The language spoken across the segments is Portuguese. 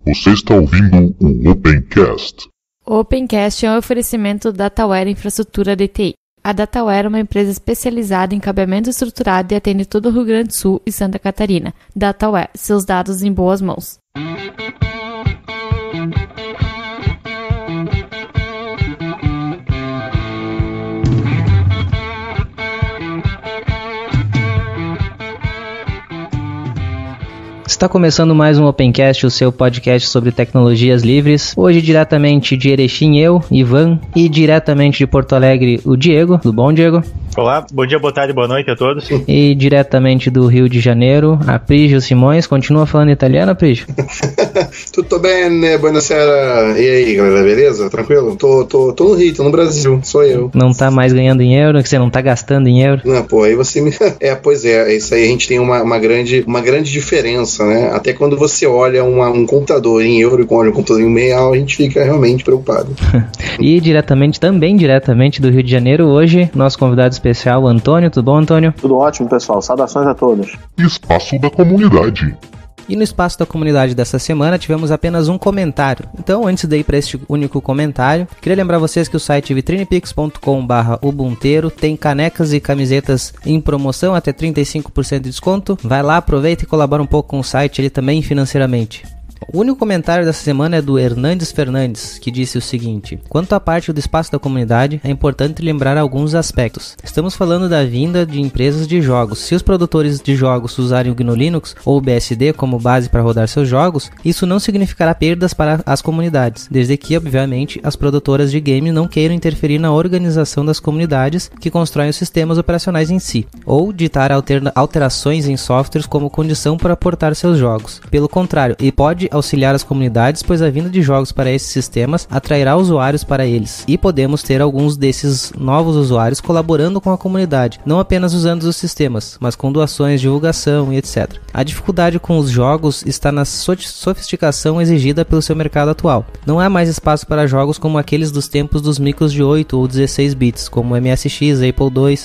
Você está ouvindo o Opencast. O Opencast é um oferecimento da Dataware Infraestrutura de TI. A Dataware é uma empresa especializada em cabeamento estruturado e atende todo o Rio Grande do Sul e Santa Catarina. Dataware, seus dados em boas mãos. Está começando mais um Opencast, o seu podcast sobre tecnologias livres. Hoje diretamente de Erechim, eu, Ivan, e diretamente de Porto Alegre, o Diego. Tudo bom, Diego? Olá, bom dia, boa tarde, boa noite a todos. E diretamente do Rio de Janeiro, a Prígio Simões. Continua falando italiano, Prígio? Tudo bem, buonasera. E aí, galera, beleza? Tranquilo? Tô no Rio, tô no Brasil, sou eu. Não tá mais ganhando em euro, que você não tá gastando em euro? Não, pô, aí você me... pois é, isso aí a gente tem uma grande diferença, né? Até quando você olha um computador em euro e olha um computador em real, a gente fica realmente preocupado. E também diretamente do Rio de Janeiro, hoje, nosso convidado especial, Antônio. Tudo bom, Antônio? Tudo ótimo, pessoal. Saudações a todos. Espaço da comunidade. E no espaço da comunidade dessa semana tivemos apenas um comentário. Então, antes de ir para este único comentário, queria lembrar vocês que o site vitrinepix.com/ubunteiro tem canecas e camisetas em promoção, até 35% de desconto. Vai lá, aproveita e colabora um pouco com o site, ele também financeiramente. O único comentário dessa semana é do Hernandes Fernandes, que disse o seguinte: quanto à parte do espaço da comunidade, é importante lembrar alguns aspectos. Estamos falando da vinda de empresas de jogos. Se os produtores de jogos usarem o GNU Linux ou o BSD como base para rodar seus jogos, isso não significará perdas para as comunidades, desde que, obviamente, as produtoras de games não queiram interferir na organização das comunidades que constroem os sistemas operacionais em si, ou ditar alterações em softwares como condição para portar seus jogos. Pelo contrário, e pode auxiliar as comunidades, pois a vinda de jogos para esses sistemas atrairá usuários para eles, e podemos ter alguns desses novos usuários colaborando com a comunidade, não apenas usando os sistemas, mas com doações, divulgação e etc. A dificuldade com os jogos está na sofisticação exigida pelo seu mercado atual. Não há mais espaço para jogos como aqueles dos tempos dos micros de 8 ou 16 bits, como MSX, Apple II,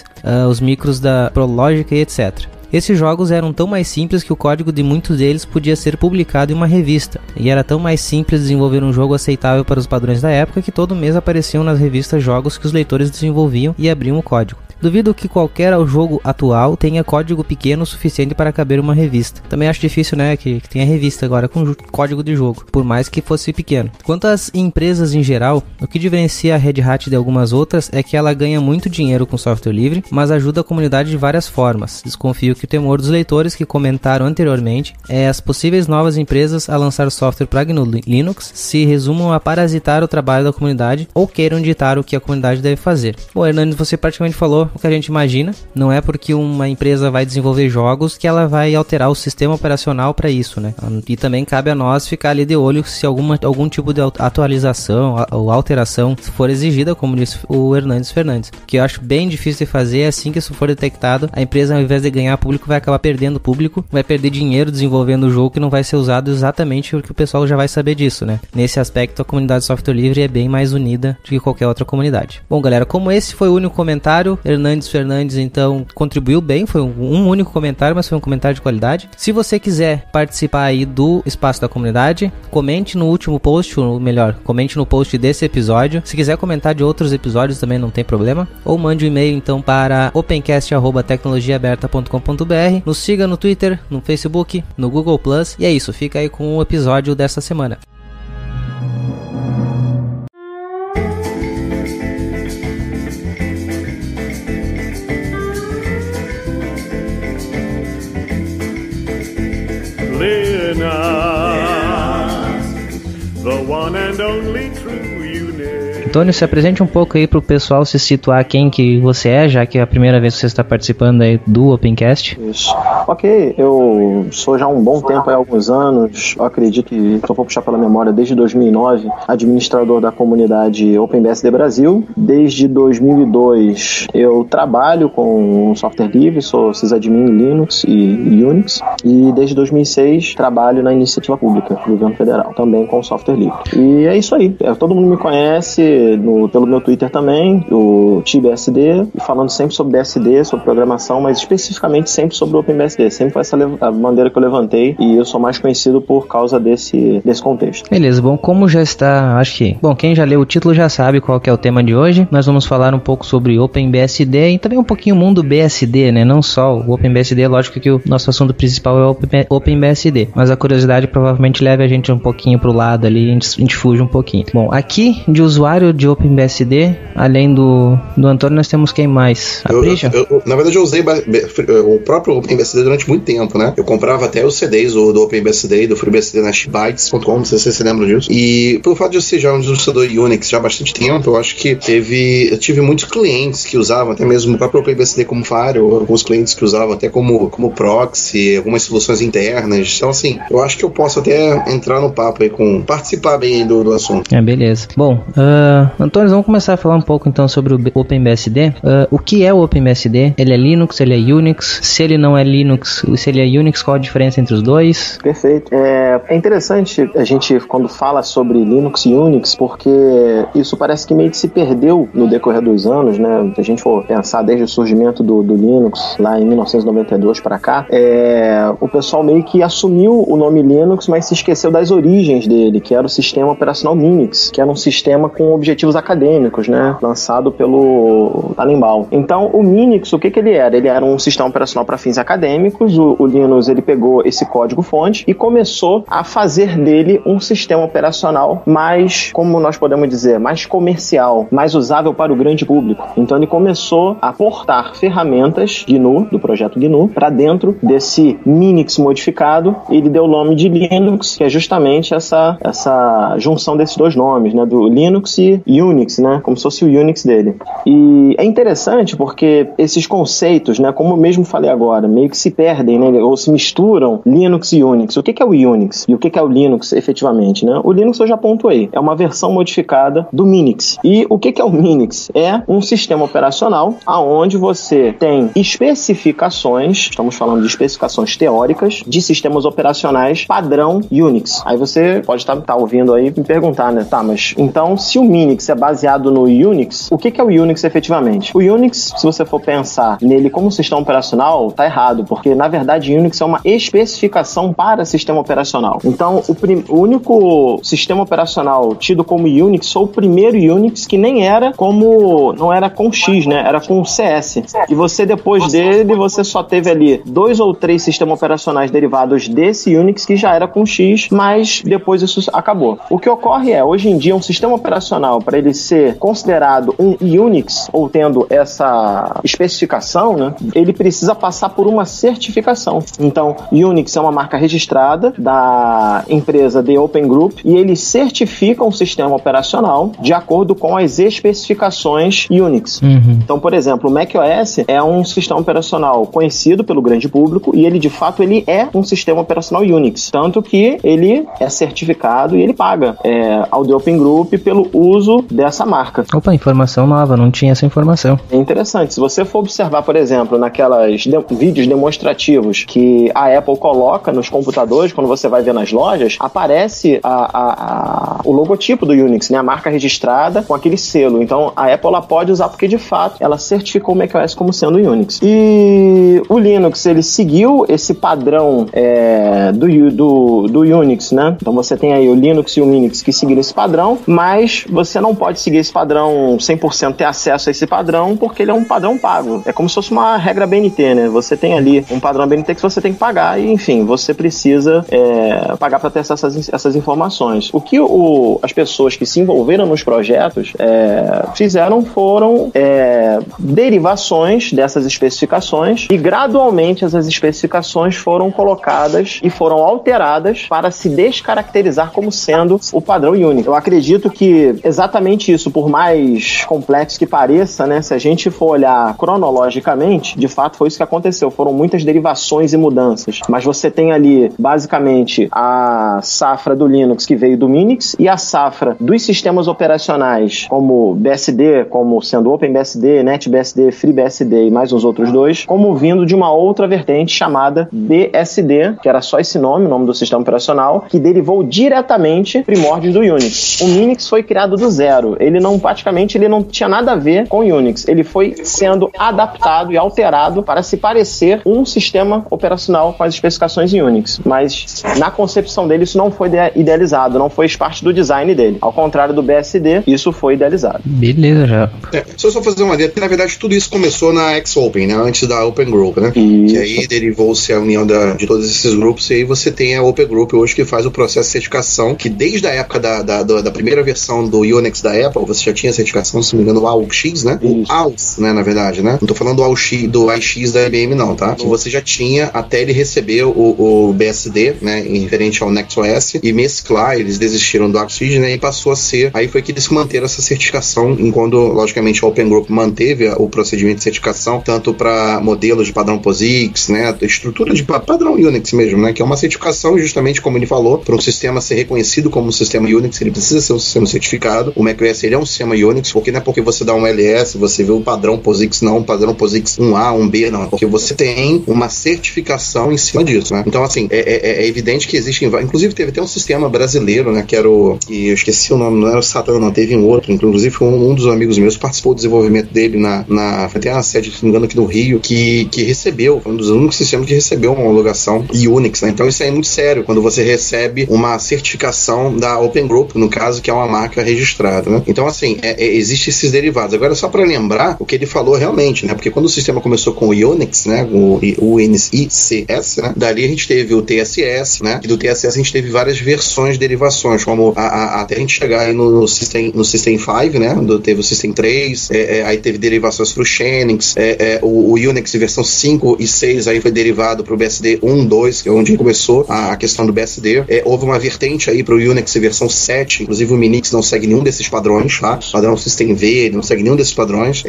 os micros da ProLogic e etc. Esses jogos eram tão mais simples que o código de muitos deles podia ser publicado em uma revista, e era tão mais simples desenvolver um jogo aceitável para os padrões da época que todo mês apareciam nas revistas jogos que os leitores desenvolviam e abriam o código. Duvido que qualquer jogo atual tenha código pequeno o suficiente para caber uma revista. Também acho difícil, né, que tenha revista agora com código de jogo, por mais que fosse pequeno. Quanto às empresas em geral, o que diferencia a Red Hat de algumas outras é que ela ganha muito dinheiro com software livre, mas ajuda a comunidade de várias formas. Desconfio que o temor dos leitores que comentaram anteriormente é as possíveis novas empresas a lançar software para GNU Linux se resumam a parasitar o trabalho da comunidade ou queiram ditar o que a comunidade deve fazer. Bom, Hernandes, você praticamente falou o que a gente imagina. Não é porque uma empresa vai desenvolver jogos que ela vai alterar o sistema operacional para isso, né? E também cabe a nós ficar ali de olho se algum tipo de atualização ou alteração for exigida, como disse o Hernandes Fernandes. O que eu acho bem difícil de fazer é assim que isso for detectado, a empresa, ao invés de ganhar público, vai acabar perdendo público, vai perder dinheiro desenvolvendo o jogo que não vai ser usado exatamente porque o pessoal já vai saber disso, né? Nesse aspecto, a comunidade de software livre é bem mais unida do que qualquer outra comunidade. Bom, galera, como esse foi o único comentário, Hernandes Fernandes, então, contribuiu bem, foi um único comentário, mas foi um comentário de qualidade. Se você quiser participar aí do espaço da comunidade, comente no último post, ou melhor, comente no post desse episódio. Se quiser comentar de outros episódios também não tem problema, ou mande um e-mail então para opencast@tecnologiaaberta.com.br. Nos siga no Twitter, no Facebook, no Google+, e é isso, fica aí com o episódio dessa semana. The one and only true unit. Antônio, se apresente um pouco aí pro pessoal se situar quem que você é, já que é a primeira vez que você está participando aí do Opencast. Isso. Ok, eu sou já há um bom tempo, há alguns anos, eu acredito que, só vou puxar pela memória, desde 2009, administrador da comunidade OpenBSD Brasil. Desde 2002 eu trabalho com software livre, sou sysadmin Linux e Unix, e desde 2006 trabalho na iniciativa pública do governo federal, também com software livre. E é isso aí, todo mundo me conhece, pelo meu Twitter também, o TBSD, falando sempre sobre BSD, sobre programação, mas especificamente sempre sobre o OpenBSD. Sempre foi essa a bandeira que eu levantei e eu sou mais conhecido por causa desse contexto. Beleza, bom, como já está, acho que, bom, quem já leu o título já sabe qual que é o tema de hoje. Nós vamos falar um pouco sobre OpenBSD e também um pouquinho o mundo BSD, né? Não só o OpenBSD, lógico que o nosso assunto principal é o OpenBSD, mas a curiosidade provavelmente leva a gente um pouquinho pro lado ali, a gente fuge um pouquinho. Bom, aqui de usuário de OpenBSD, além do Antônio, nós temos quem mais? A Prisha? Na verdade eu usei o próprio OpenBSD durante muito tempo, né? Eu comprava até os CDs do OpenBSD, do FreeBSD na Bytes.com, não sei se você lembra disso. E pelo fato de eu ser já um administrador Unix já há bastante tempo, eu acho que eu tive muitos clientes que usavam até mesmo o próprio OpenBSD como firewall, alguns clientes que usavam até como proxy, algumas soluções internas. Então, assim, eu acho que eu posso até entrar no papo aí participar bem do assunto. Beleza. Bom, Antônio, vamos começar a falar um pouco então sobre o OpenBSD. O que é o OpenBSD? Ele é Linux, ele é Unix? Se ele não é Linux, se ele é Unix, qual a diferença entre os dois? Perfeito. É interessante a gente, quando fala sobre Linux e Unix, porque isso parece que meio que se perdeu no decorrer dos anos, né? Se a gente for pensar desde o surgimento do Linux, lá em 1992 para cá, o pessoal meio que assumiu o nome Linux, mas se esqueceu das origens dele, que era o sistema operacional Minix, que era um sistema com objetivos acadêmicos, né? Lançado pelo Tannenbaum. Então, o Minix, o que ele era? Ele era um sistema operacional para fins acadêmicos. O Linux, ele pegou esse código-fonte e começou a fazer dele um sistema operacional mais, como nós podemos dizer, mais comercial, mais usável para o grande público. Então, ele começou a portar ferramentas GNU, do projeto GNU, para dentro desse Minix modificado. Ele deu o nome de Linux, que é justamente essa junção desses dois nomes, né? Do Linux e Unix, né? Como se fosse o Unix dele. E é interessante porque esses conceitos, né? Como eu mesmo falei agora, meio que se perdem, né? Ou se misturam Linux e Unix. O que é o Unix? E o que é o Linux, efetivamente, né? O Linux eu já pontuei. É uma versão modificada do Minix. E o que é o Minix? É um sistema operacional onde você tem especificações, estamos falando de especificações teóricas, de sistemas operacionais padrão Unix. Aí você pode estar ouvindo aí e me perguntar, né? Tá, mas então se o Minix é baseado no Unix, o que é o Unix efetivamente? O Unix, se você for pensar nele como sistema operacional, tá errado, porque na verdade Unix é uma especificação para sistema operacional. Então, o único sistema operacional tido como Unix foi o primeiro Unix que não era com X, né? Era com CS. E você, depois dele, você só teve ali 2 ou 3 sistemas operacionais derivados desse Unix que já era com X, mas depois isso acabou. O que ocorre hoje em dia, um sistema operacional, para ele ser considerado um Unix, ou tendo essa especificação, né? Ele precisa passar por uma certificação. Então, Unix é uma marca registrada da empresa The Open Group e ele certifica um sistema operacional de acordo com as especificações Unix. Então, por exemplo, o macOS é um sistema operacional conhecido pelo grande público e ele, de fato, ele é um sistema operacional Unix. Tanto que ele é certificado e ele paga ao The Open Group pelo uso dessa marca. Opa, informação nova, não tinha essa informação. É interessante. Se você for observar, por exemplo, naquelas vídeos demonstrativos que a Apple coloca nos computadores, quando você vai ver nas lojas, aparece o logotipo do Unix, né? A marca registrada com aquele selo. Então, a Apple ela pode usar porque, de fato, ela certificou o macOS como sendo Unix. E o Linux, ele seguiu esse padrão do Unix, né? Então, você tem aí o Linux e o Minix que seguiram esse padrão, mas você não pode seguir esse padrão 100%, ter acesso a esse padrão, porque ele é um padrão pago. É como se fosse uma regra BNT, né? Você tem ali um padrão BNT que você tem que pagar e, enfim, você precisa pagar para ter acesso a essas informações. O que as pessoas que se envolveram nos projetos fizeram foram derivações dessas especificações e gradualmente essas especificações foram colocadas e foram alteradas para se descaracterizar como sendo o padrão Unix. Eu acredito que exatamente isso, por mais complexo que pareça, né, se a gente for olhar cronologicamente, de fato foi isso que aconteceu. Foram muitas derivações e mudanças, mas você tem ali basicamente a safra do Linux que veio do Minix e a safra dos sistemas operacionais como BSD, como sendo OpenBSD, NetBSD, FreeBSD e mais uns outros dois, como vindo de uma outra vertente chamada BSD, que era só esse nome, o nome do sistema operacional, que derivou diretamente primórdios do Unix. O Minix foi criado do zero. Ele não tinha nada a ver com Unix. Ele foi sendo adaptado e alterado para se parecer um sistema operacional com as especificações em Unix. Mas na concepção dele isso não foi idealizado, não foi parte do design dele. Ao contrário do BSD, isso foi idealizado. Beleza, já. Só fazer uma ideia, porque na verdade tudo isso começou na X-Open, né? Antes da Open Group, né? Que aí derivou-se a união de todos esses grupos, e aí você tem a Open Group hoje que faz o processo de certificação, que desde a época da primeira versão do Unix da Apple, você já tinha certificação, se não me engano, o AUX, né? O AUX, né, na verdade, né? Não tô falando do AIX da IBM, não, tá? Que você já tinha até ele receber o BSD, né, em referente ao NextOS, e mesclar, eles desistiram do AUX, né, e passou a ser, aí foi que eles manteram essa certificação, enquanto, logicamente, a Open Group manteve o procedimento de certificação, tanto para modelos de padrão POSIX, né, estrutura de padrão Unix mesmo, né, que é uma certificação, justamente como ele falou, para um sistema ser reconhecido como um sistema Unix, ele precisa ser um sistema certificado. O macOS, ele é um sistema Unix, porque não é porque você dá um LS, você vê o padrão POSIX, não, o padrão POSIX 1A, 1B, não, porque você tem uma certificação em cima disso, né. Então, assim, é evidente que existem, inclusive teve até um sistema brasileiro, né, que era que eu esqueci o nome, não era o Satan, não, teve um outro, inclusive foi um dos amigos meus participou do desenvolvimento dele foi até uma sede, se não me engano, aqui no Rio, que recebeu, foi um dos únicos sistemas que recebeu uma homologação Unix, né? Então isso aí é muito sério, quando você recebe uma certificação da Open Group, no caso, que é uma marca registrada, né? Então, assim, existem esses derivados. Agora, só para lembrar o que ele falou realmente, né? Porque quando o sistema começou com o Unix, né? O UNICS, né? Dali a gente teve o TSS, né? E do TSS a gente teve várias versões, derivações, como até a gente chegar aí no System 5, né? Teve o System 3, aí teve derivações para o Xenix, o Unix versão 5 e 6 aí foi derivado para o BSD 1, 2, que é onde começou a questão do BSD. Houve uma vertente aí para o Unix versão 7, inclusive o Minix não segue nenhum desses padrões, tá? O padrão System V, ele não segue nenhum desses padrões.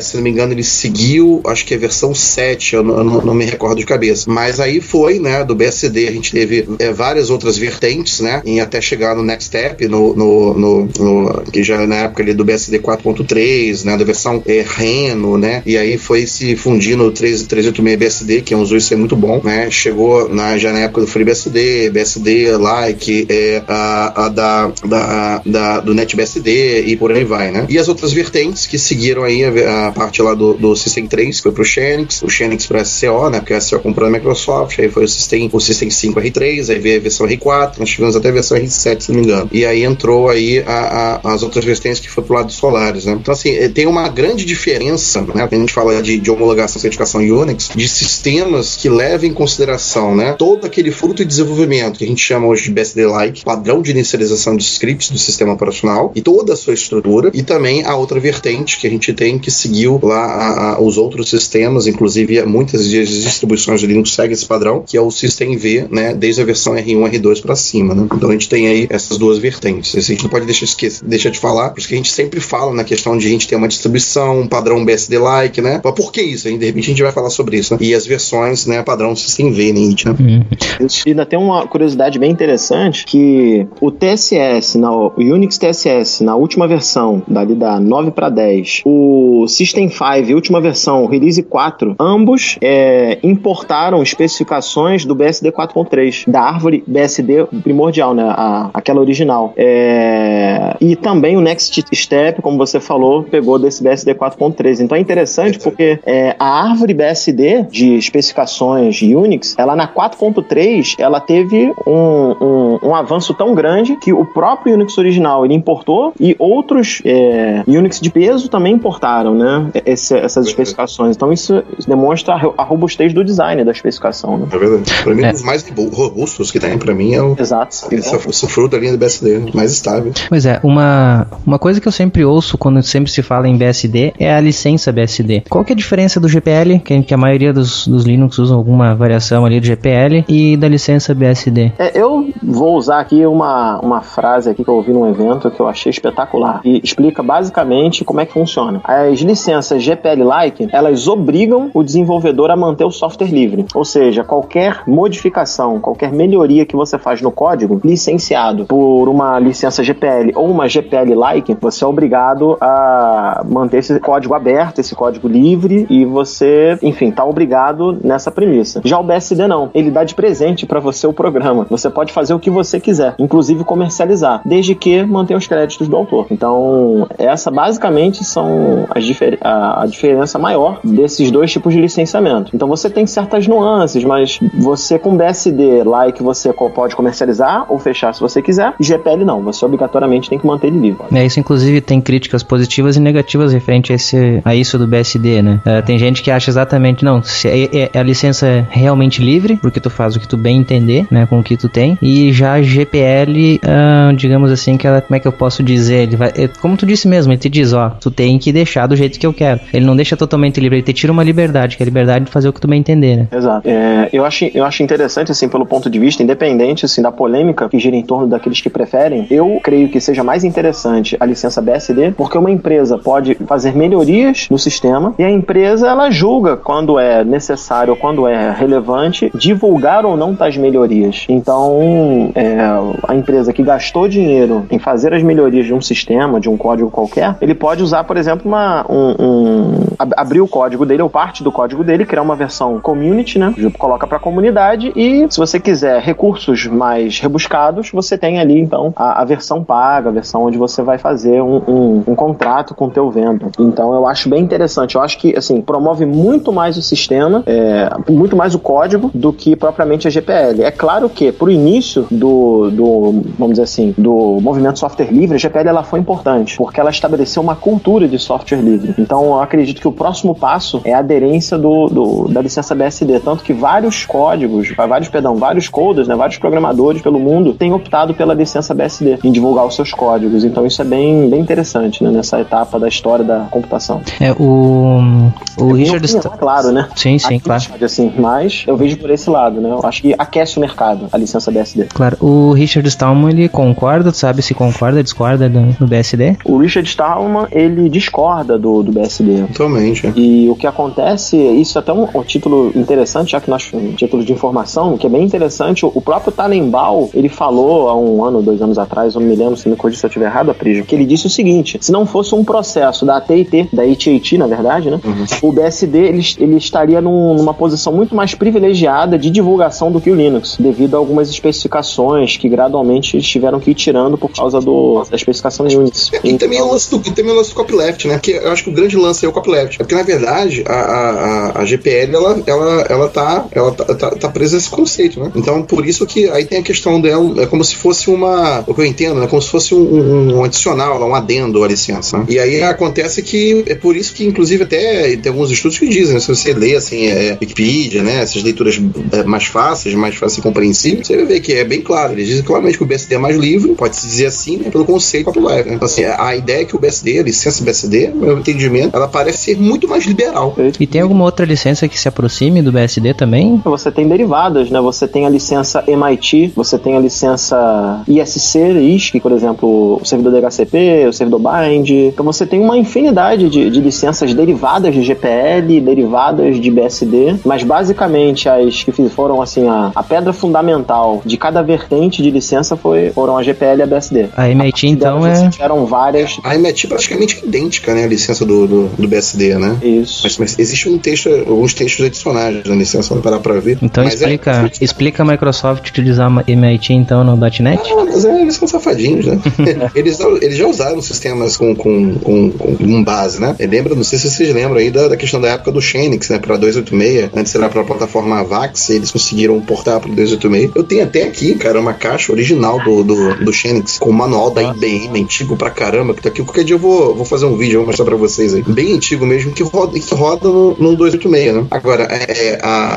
Se não me engano, ele seguiu, acho que é versão 7, eu não me recordo de cabeça. Mas aí foi, né, do BSD a gente teve várias outras vertentes, né, em até chegar no Next Step, que já na época ali do BSD 4.3, né, da versão Reno, né, e aí foi se fundindo o 386 BSD, que é um ZUI muito bom, né, chegou já na época do FreeBSD, BSD Like, do NetBSD e por aí vai, né, e as outras vertentes que seguiram aí a parte lá do System 3, que foi pro Xenix, o Xenix pro SCO, né, porque a SCO comprou a Microsoft, aí foi o System 5 R3, aí veio a versão R4, nós tivemos até a versão R7, se não me engano, e aí entrou aí as outras vertentes que foi pro lado dos Solaris, né, então assim, tem uma grande diferença, né, quando a gente fala de homologação, certificação Unix, de sistemas que levam em consideração, né, todo aquele fruto de desenvolvimento que a gente chama hoje de BSD-like, padrão de inicialização de scripts do sistema operacional e toda a sua estrutura, e também a outra vertente que a gente tem que seguiu lá os outros sistemas, inclusive muitas distribuições de Linux seguem esse padrão, que é o System V, né, desde a versão R1, R2 para cima, né, então a gente tem aí essas duas vertentes, a gente não pode deixar de falar, porque a gente sempre fala na questão de a gente ter uma distribuição, um padrão BSD-like, né, mas por que isso? De repente a gente vai falar sobre isso, né? E as versões, né, padrão System V, né? E ainda tem uma curiosidade bem interessante, que o TSS, o Unix TSS, na última versão, dali da 9 para 10, o System 5, última versão, Release 4, ambos importaram especificações do BSD 4.3, da árvore BSD primordial, né? Aquela original. E também o Next Step, como você falou, pegou desse BSD 4.3. Então é interessante porque a árvore BSD de especificações Unix, ela na 4.3, ela teve um avanço tão grande que o próprio Unix original ele importou e outros Unix de peso também importaram, né, essas especificações. Então isso demonstra a robustez do design da especificação, né? É verdade. Para mim, os mais robustos que tem, para mim, é esse fruto da linha do BSD, mais estável. Pois é, uma coisa que eu sempre ouço quando sempre se fala em BSD é a licença BSD. Qual que é a diferença do GPL, que a maioria dos Linux usam alguma variação ali do GPL, e da licença BSD? Eu vou usar aqui uma frase aqui que eu ouvi num evento que eu achei espetacular e explica basicamente como é que funciona. As licenças GPL-like, elas obrigam o desenvolvedor a manter o software livre, ou seja, qualquer modificação, qualquer melhoria que você faz no código licenciado por uma licença GPL ou uma GPL-like, você é obrigado a manter esse código aberto, esse código livre, e você, enfim, tá obrigado nessa premissa. Já o BSD não, ele dá de presente para você o programa. Você pode fazer o que você quiser, inclusive comercializar, desde que mantenha os créditos créditos do autor. Então, essa basicamente são a diferença maior desses dois tipos de licenciamento. Então, você tem certas nuances, mas você com BSD lá é que você pode comercializar ou fechar se você quiser, e GPL não, você obrigatoriamente tem que manter ele livre. Isso inclusive tem críticas positivas e negativas referente a isso do BSD, né? Tem gente que acha exatamente, não, a licença é realmente livre, porque tu faz o que tu bem entender, né, com o que tu tem, e já a GPL, digamos assim, que ela, como é que eu posso dizer, ele vai, como tu disse mesmo, ele te diz, tu tem que deixar do jeito que eu quero. Ele não deixa totalmente livre, ele te tira uma liberdade, que é a liberdade de fazer o que tu bem entender, né? Exato. Eu acho interessante, assim, pelo ponto de vista, independente, assim, da polêmica que gira em torno daqueles que preferem, eu creio que seja mais interessante a licença BSD, porque uma empresa pode fazer melhorias no sistema e a empresa, ela julga quando é necessário ou quando é relevante divulgar ou não tais melhorias. Então, a empresa que gastou dinheiro em fazer as melhorias de um sistema, de um código qualquer, ele pode usar, por exemplo, abrir o código dele ou parte do código dele, criar uma versão community, né? Coloca para a comunidade e, se você quiser recursos mais rebuscados, você tem ali, então, a versão paga, a versão onde você vai fazer um contrato com o teu vendor. Então, eu acho bem interessante. Eu acho que, assim, promove muito mais o sistema, muito mais o código do que propriamente a GPL. É claro que, pro início vamos dizer assim, do movimento software livre, a GPL ela foi importante, porque ela estabeleceu uma cultura de software livre. Então, eu acredito que o próximo passo é a aderência da licença BSD, tanto que vários coders, né, vários programadores pelo mundo têm optado pela licença BSD em divulgar os seus códigos. Então, isso é bem interessante, né, nessa etapa da história da computação. O Richard Stallman, claro, né? Sim, claro. Assim, mas eu vejo por esse lado, né? Eu acho que aquece o mercado, a licença BSD. Claro. O Richard Stallman, ele concorda, tu sabe se concorda, discorda do BSD? O Richard Stallman, ele discorda do BSD. Totalmente. E o que acontece, isso é até um título interessante, já que nós título de informação, que é bem interessante, o próprio Tannenbaum, ele falou há 1 ano, 2 anos atrás, eu não me lembro, se me corrija se eu estiver errado, Aprígio, que ele disse o seguinte: se não fosse um processo da AT&T, da AT&T, na verdade, né? O BSD, ele estaria numa posição muito mais privilegiada de divulgação do que o Linux, devido a algumas especificações que gradualmente eles tiveram que ir tirando por causa da especificação de Unix. E também o lance do copyleft, né? Porque eu acho que o grande lance é o copyleft. Porque, na verdade, a GPL, ela tá presa a esse conceito, né? Então, por isso que aí tem a questão dela, é como se fosse o que eu entendo, né? Como se fosse um adicional, um adendo à licença, né? E aí acontece que é por isso que, inclusive, até tem alguns estudos que dizem, né? Se você lê, assim, Wikipedia, né? Essas leituras mais fáceis e compreensíveis, você vai ver que é bem claro. Eles dizem claramente que o BSD é mais livre, pode-se dizer assim, né? Pelo conceito copyleft, né? Então, assim, a ideia é que o BSD, a licença BSD, no meu entendimento, ela parece ser muito mais liberal. E tem alguma outra licença que se aproxime do BSD também? Você tem derivadas, né? Você tem a licença MIT, você tem a licença ISC, por exemplo, o servidor DHCP, o servidor Bind. Então você tem uma infinidade de licenças derivadas de GPL, derivadas de BSD, mas basicamente as que foram, assim, a pedra fundamental de cada vertente de licença foram a GPL e a BSD. A MIT, então, tiveram várias. A MIT praticamente é idêntica, né? A licença do BSD, né? Isso. Mas existe alguns textos adicionais na licença, vamos parar pra ver. Então mas explica a Microsoft utilizar MIT, então, no .NET? Mas eles são safadinhos, né? eles já usaram sistemas com base, né? Lembra, não sei se vocês lembram aí da questão da época do Xenix, né? Pra 286, antes era pra plataforma AVAX, eles conseguiram portar pro 286. Eu tenho até aqui, cara, uma caixa original do Xenix, com o manual da IBM, antigo pra caramba, que tá aqui. Qualquer dia eu vou fazer um vídeo, vou mostrar pra vocês aí. Bem antigo mesmo, que roda no 286, né? Agora,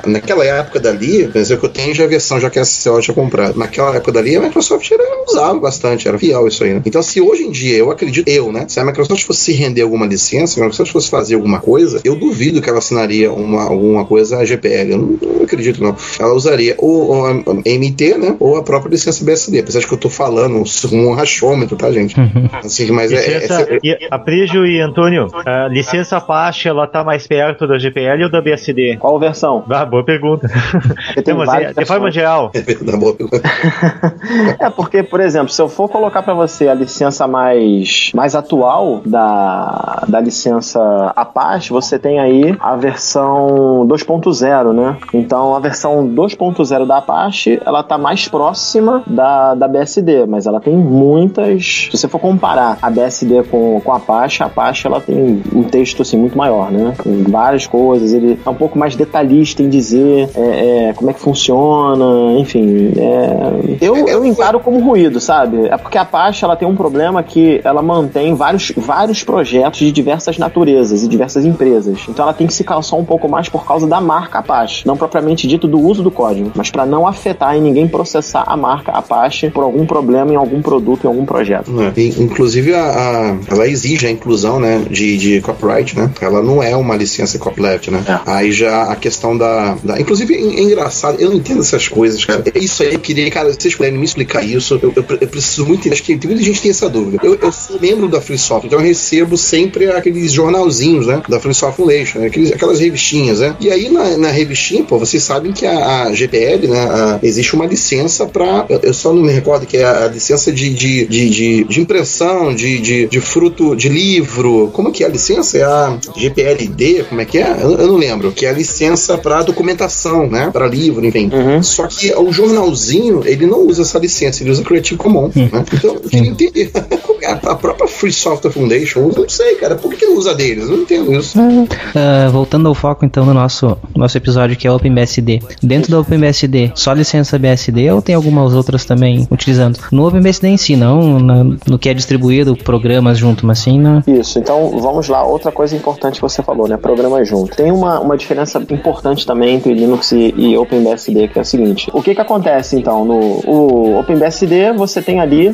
naquela época dali, quer dizer, que eu tenho já a versão, já que a SCO tinha comprado. Naquela época dali, a Microsoft usava bastante, era fiel isso aí, né? Então, se hoje em dia, eu acredito, né? Se a Microsoft fosse se render alguma licença, se a Microsoft fosse fazer alguma coisa, eu duvido que ela assinaria alguma coisa a GPL. Eu não acredito, não. Ela usaria ou a MT, né? Ou a própria licença BSD. Apesar de que eu tô falando um rachômetro, tá, gente? Assim, mas Aprígio e Antônio, a licença Apache, ela tá mais perto da GPL ou da BSD? Qual versão? Boa pergunta. De forma geral. Boa pergunta. Porque, por exemplo, se eu for colocar para você a licença mais atual da licença Apache, você tem aí a versão 2.0, né? Então, a versão 2.0 da Apache, ela tá mais próxima da BSD, mas ela tem muitas mas se você for comparar a BSD com a Apache ela tem um texto assim muito maior, né? Com várias coisas, ele é um pouco mais detalhista em dizer como é que funciona, enfim. Eu encaro como ruído, sabe? É porque a Apache ela tem um problema que ela mantém vários projetos de diversas naturezas e diversas empresas. Então ela tem que se calçar um pouco mais por causa da marca Apache, não propriamente dito do uso do código, mas para não afetar e ninguém processar a marca Apache por algum problema em algum produto, em algum projeto. Inclusive ela exige a inclusão, né, de copyright, né? Ela não é uma licença copyleft, né? Aí já a questão inclusive é engraçado, eu não entendo essas coisas, cara. Isso aí eu queria, cara, se vocês puderem me explicar isso, eu preciso muito entender. Acho que muita gente tem essa dúvida. Eu sou membro da Free Software, então eu recebo sempre aqueles jornalzinhos, né, da Free Software Foundation, né, aquelas revistinhas, né? E aí na revistinha, pô, vocês sabem que a GPL, né, existe uma licença pra, eu só não me recordo, que é a licença de impressão, de fruto, de livro. Como é que é a licença? É a GPLD? Como é que é? Eu não lembro. Que é a licença pra documentação, né? Pra livro, enfim. Só que o jornalzinho, ele não usa essa licença, ele usa Creative Commons, né? Então, eu queria entender. A própria Free Software Foundation, eu não sei, cara, por que não usa deles? Eu não entendo isso. Voltando ao foco, então, do nosso episódio, que é o OpenBSD. Dentro do OpenBSD, só licença BSD ou tem algumas outras também utilizando? No OpenBSD em si, não no que é distribuído, programas junto, mas sim Isso, então vamos lá, outra coisa importante que você falou, né, programas junto. Tem uma diferença importante também entre Linux e OpenBSD, que é o seguinte, o que acontece então, no OpenBSD você tem ali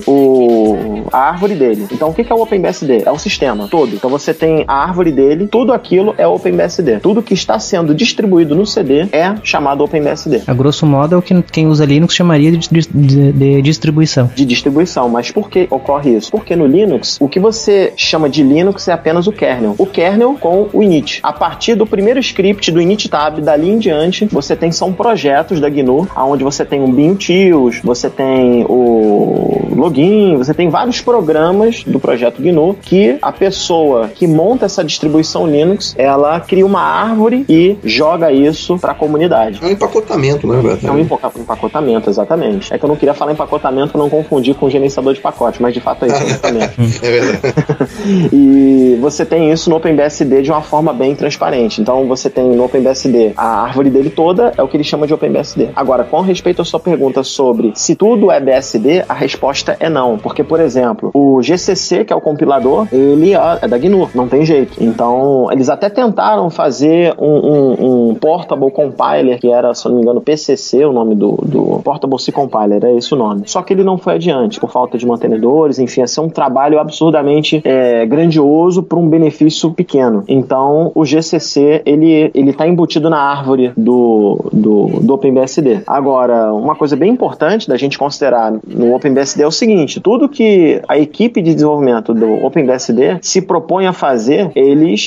a árvore dele. Então o que é o OpenBSD? É o sistema todo. Então você tem a árvore dele, tudo aquilo é OpenBSD. Tudo que está sendo distribuído no CD é chamado OpenBSD. A grosso modo é o que quem usa Linux chamaria de distribuição. De distribuição, mas por que ocorre isso? Porque no Linux, o que você chama de Linux é apenas o kernel. O kernel com o init. A partir do primeiro script do init-tab, dali em diante, são projetos da GNU, onde você tem um bin-utils, você tem o login, você tem vários programas do projeto GNU que a pessoa que monta essa distribuição Linux, ela cria uma árvore e joga isso para a comunidade. É um empacotamento, né, velho? É um empacotamento, exatamente. É que eu não queria falar empacotamento para não confundir com gerenciador de pacote, mas de fato é isso, empacotamento. É verdade. E você tem isso no OpenBSD de uma forma bem transparente. Então você tem no OpenBSD a árvore dele toda, é o que ele chama de OpenBSD. Agora, com respeito à sua pergunta sobre se tudo é BSD, a resposta é não. Porque, por exemplo, o GCC, que é o compilador, ele é da GNU, não tem jeito. Então, eles até tentaram fazer um Portable Compiler, que era, se não me engano, PCC, o nome do Portable C Compiler, é esse o nome. Só que ele não foi adiante, por falta de mantenedores, enfim, ia ser um trabalho absurdamente grandioso para um benefício pequeno. Então, o GCC, ele tá embutido na árvore do OpenBSD. Agora, uma coisa bem importante da gente considerar no OpenBSD é o seguinte, tudo que a equipe de desenvolvimento do OpenBSD se propõe a fazer,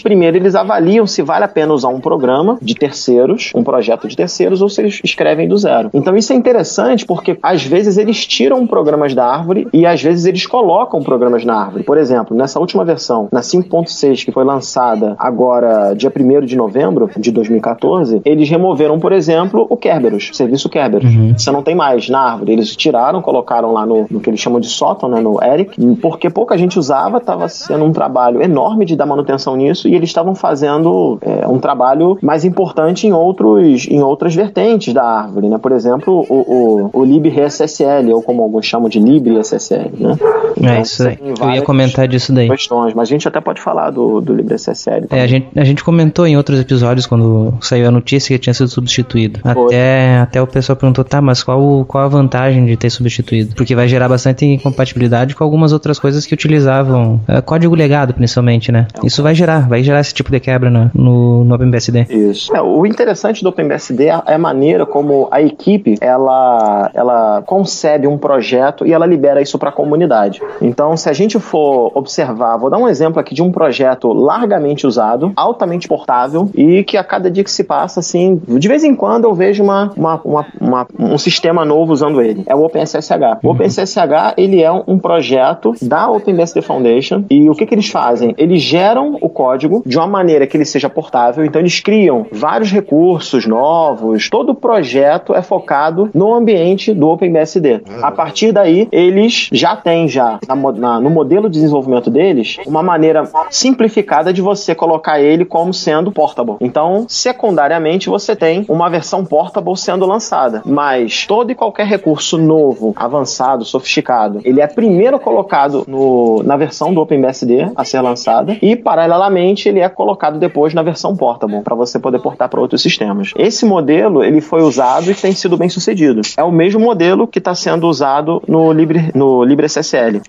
primeiro eles avaliam se vale a pena usar um programa de terceiros, um projeto de terceiros, ou se eles escrevem do zero. Então isso é interessante porque às vezes eles tiram programas da árvore e às vezes eles colocam programas na árvore. Por exemplo, nessa última versão, na 5.6, que foi lançada agora dia 1º de novembro de 2014, eles removeram, por exemplo, o Kerberos, o serviço Kerberos. Você não tem mais na árvore. Eles tiraram, colocaram lá no que eles chamam de sótão, né, no Eric, porque pouca gente usava, estava sendo um trabalho enorme de dar manutenção nisso e eles estavam fazendo um trabalho mais importante em outras vertentes da árvore, né? Por exemplo, o libRSSL, ou como alguns chamam de libRSSL, né? Então, isso aí. Eu ia comentar disso daí. Questões, mas a gente até pode falar do libRSSL. A gente comentou em outros episódios quando saiu a notícia que tinha sido substituído. Até o pessoal perguntou, mas qual a vantagem de ter substituído? Porque vai gerar bastante incompatibilidade com algumas outras coisas que utilizavam código legado, principalmente, né? Isso vai gerar esse tipo de quebra no OpenBSD. Isso. O interessante do OpenBSD é a maneira como a equipe ela concebe um projeto e ela libera isso para a comunidade. Então, se a gente for observar, vou dar um exemplo aqui de um projeto largamente usado, altamente portável e que a cada dia que se passa, assim, de vez em quando eu vejo um sistema novo usando ele. É o OpenSSH. O OpenSSH, ele é um projeto da OpenBSD Foundation e o que eles fazem? Eles geram o código de uma maneira que ele seja portável, então eles criam vários recursos novos, todo o projeto é focado no ambiente do OpenBSD. A partir daí, eles já têm no modelo de desenvolvimento deles uma maneira simplificada de você colocar ele como sendo portable. Então, secundariamente, você tem uma versão portable sendo lançada, mas todo e qualquer recurso novo, avançado, sofisticado, ele é primeiro colocado na versão do OpenBSD a ser lançada e, paralelamente, ele é colocado depois na versão portable, para você poder portar para outros sistemas. Esse modelo, ele foi usado e tem sido bem sucedido. É o mesmo modelo que está sendo usado no LibreSSL.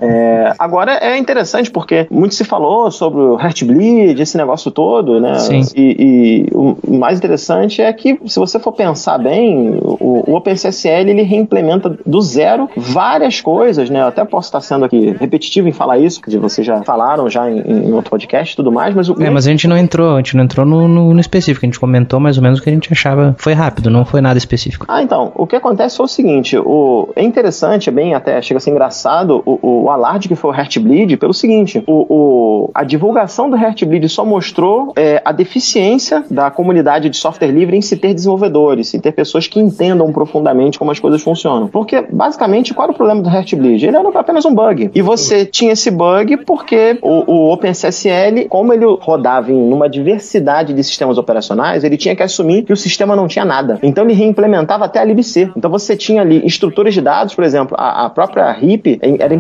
Agora, é interessante porque muito se falou sobre o Heartbleed, esse negócio todo, né? Sim. E o mais interessante é que, se você for pensar bem, o OpenSSL, ele reimplementa do zero várias coisas, né? Eu até posso estar sendo aqui repetitivo em falar isso, que vocês já falaram já em outro podcast e tudo mais, mas mas a gente não entrou no específico, a gente comentou mais ou menos o que a gente achava. Foi rápido, não foi nada específico. Então, o que acontece foi o seguinte, é interessante, até chega a ser engraçado, o alarde que foi o Heartbleed, pelo seguinte, a divulgação do Heartbleed só mostrou a deficiência da comunidade de software livre em se ter desenvolvedores, em ter pessoas que entendam profundamente como as coisas funcionam. Porque, basicamente, qual era o problema do Heartbleed? Ele era apenas um bug. E você tinha esse bug porque o OpenSSL, como ele rodava em uma diversidade de sistemas operacionais, ele tinha que assumir que o sistema não tinha nada. Então, ele reimplementava até a libc. Então, você tinha ali estruturas de dados, por exemplo, a própria RIP,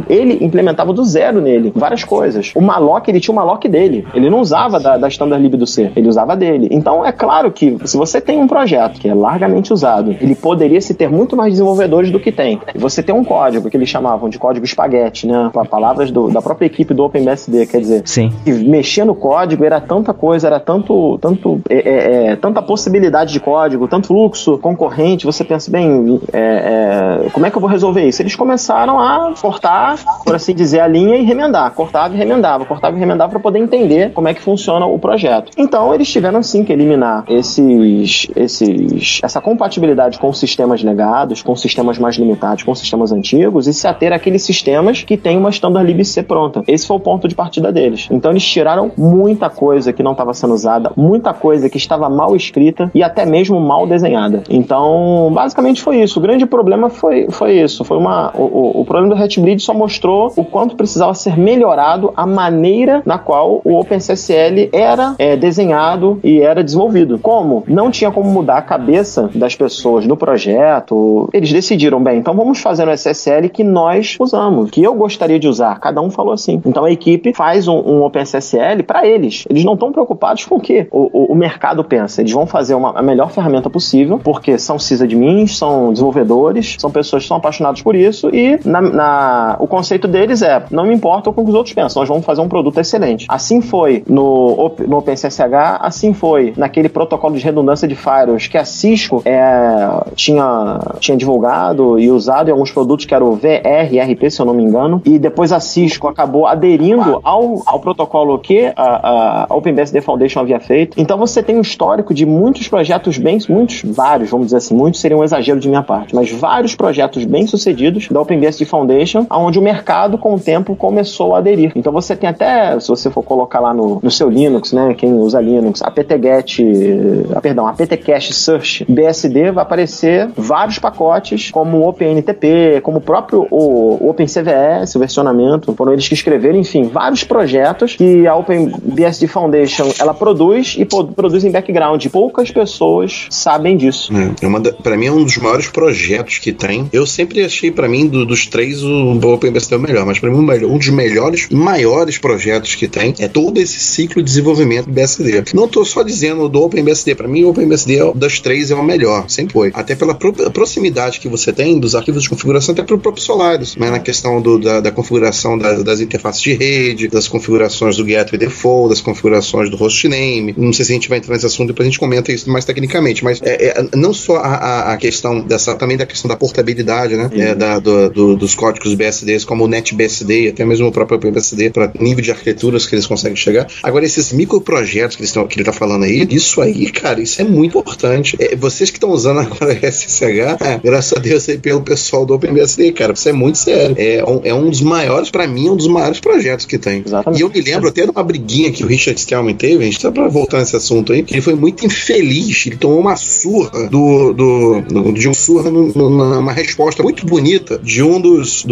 ele implementava do zero nele várias coisas. O malloc, ele tinha o malloc dele. Ele não usava da standard lib do C, ele usava dele. Então, é claro que, se você tem um projeto que é largamente usado, ele poderia se ter muito mais desenvolvedores do que tem. E você tem um código que eles chamavam de código espaguete, né? Palavras da própria equipe do OpenBSD, quer dizer, sim, que mexer no código era tanta coisa, era tanta possibilidade de código, tanto fluxo concorrente, você pensa, bem, como é que eu vou resolver isso? Eles começaram a cortar, por assim dizer, a linha e remendar, cortava e remendava para poder entender como é que funciona o projeto. Então, eles tiveram sim que eliminar essa compatibilidade com sistemas legados, com sistemas mais limitados, com sistemas antigos, e se ater àqueles sistemas que têm uma standard libc pronta. Esse foi o ponto de partida deles. Então, eles tiraram muita coisa que não estava sendo usada, muita coisa que estava mal escrita e até mesmo mal desenhada. Então, basicamente foi isso. O grande problema foi isso. O problema do Heartbleed só mostrou o quanto precisava ser melhorado a maneira na qual o OpenSSL era desenhado e era desenvolvido. Como não tinha como mudar a cabeça das pessoas no projeto, eles decidiram, bem, então vamos fazer um SSL que nós usamos, que eu gostaria de usar. Cada um falou assim. Então a equipe faz um OpenSSL para eles. Eles não estão preocupados com o que o mercado pensa. Eles vão fazer a melhor ferramenta possível, porque são sysadmins, são desenvolvedores, são pessoas que são apaixonadas por isso e o conceito deles não me importa com o que os outros pensam, nós vamos fazer um produto excelente. Assim foi no OpenSSH, assim foi naquele protocolo de redundância de firewalls que a Cisco tinha divulgado e usado em alguns produtos, que era o VRRP, se eu não me engano, e depois a Cisco acabou aderindo ao protocolo que a OpenBSD Foundation havia feito. Então você tem um histórico de muitos projetos vários, vamos dizer assim, muitos seria um exagero de minha parte, mas vários projetos bem-sucedidos da OpenBSD Foundation, onde o mercado, com o tempo, começou a aderir. Então você tem até, se você for colocar lá no seu Linux, né, quem usa Linux, apt-cache search BSD, vai aparecer vários pacotes, como o OpenNTP, como o próprio o OpenCVS, o versionamento, foram eles que escreveram, enfim, vários projetos que a OpenBSD Foundation, ela produz e produz em background. Poucas pessoas sabem disso. Pra mim é um dos maiores projetos que tem. Eu sempre achei, pra mim, dos três, o OpenBSD é o melhor, mas pra mim um dos melhores e maiores projetos que tem é todo esse ciclo de desenvolvimento do BSD. Não tô só dizendo do OpenBSD, pra mim o OpenBSD das três é o melhor, sempre foi. Até pela proximidade que você tem dos arquivos de configuração, até pro próprio Solaris, mas na questão da configuração das interfaces de rede, das configurações do Gateway Default, das configurações do hostname. Não sei se a gente vai entrar nesse assunto, depois a gente comenta isso mais tecnicamente, mas não só a questão também da questão da portabilidade, né? Dos códigos BSDs, como o NetBSD, até mesmo o próprio OpenBSD, para nível de arquiteturas que eles conseguem chegar. Agora, esses microprojetos que ele tá falando aí, isso aí, cara, isso é muito importante. Vocês que estão usando agora SSH, graças a Deus aí pelo pessoal do OpenBSD, cara, isso é muito sério. É um dos maiores pra mim, é um dos maiores projetos que tem. Exatamente. E eu me lembro até de uma briguinha que o Richard Stallman teve, a gente tá pra voltar nesse assunto aí, que ele foi muito infeliz, ele tomou uma surra de um surra numa resposta muito bonita de um dos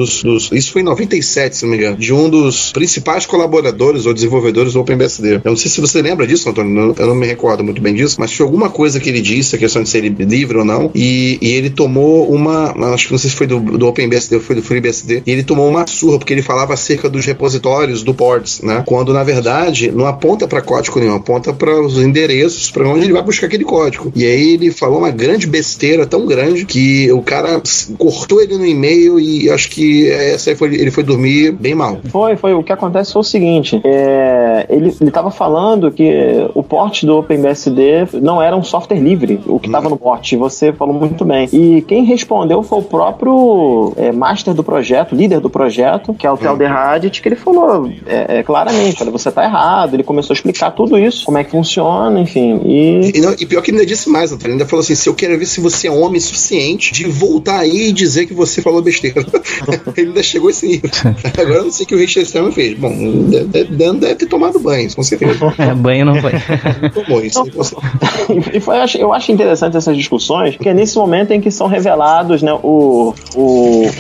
isso foi em 97, se não me engano, de um dos principais colaboradores ou desenvolvedores do OpenBSD. Eu não sei se você lembra disso, Antônio, eu não me recordo muito bem disso, mas foi alguma coisa que ele disse, a questão de ser livre ou não, e ele tomou acho que não sei se foi do OpenBSD ou foi do FreeBSD, e ele tomou uma surra, porque ele falava acerca dos repositórios do ports, né? Quando, na verdade, não aponta para código nenhum, aponta para os endereços, para onde ele vai buscar aquele código. E aí ele falou uma grande besteira, tão grande, que o cara cortou ele no e-mail e acho que ele foi dormir bem mal. Foi. O que acontece foi o seguinte, ele estava falando que o port do OpenBSD não era um software livre, o que estava no port, você falou muito bem. E quem respondeu foi o próprio master do projeto, líder do projeto, que é o Tel Derradit, que ele falou claramente, olha, você está errado, ele começou a explicar tudo isso, como é que funciona, enfim. E pior que ele ainda disse mais, Antônio, ele ainda falou assim, se eu quero ver se você é homem suficiente de voltar aí e dizer que você falou besteira. Ele ainda chegou a esse nível. Agora eu não sei o que o Richard Stallman fez. Bom, deve ter tomado banho, com certeza. Banho não foi. Tomou isso. Eu acho interessante essas discussões, porque é nesse momento em que são revelados, né, o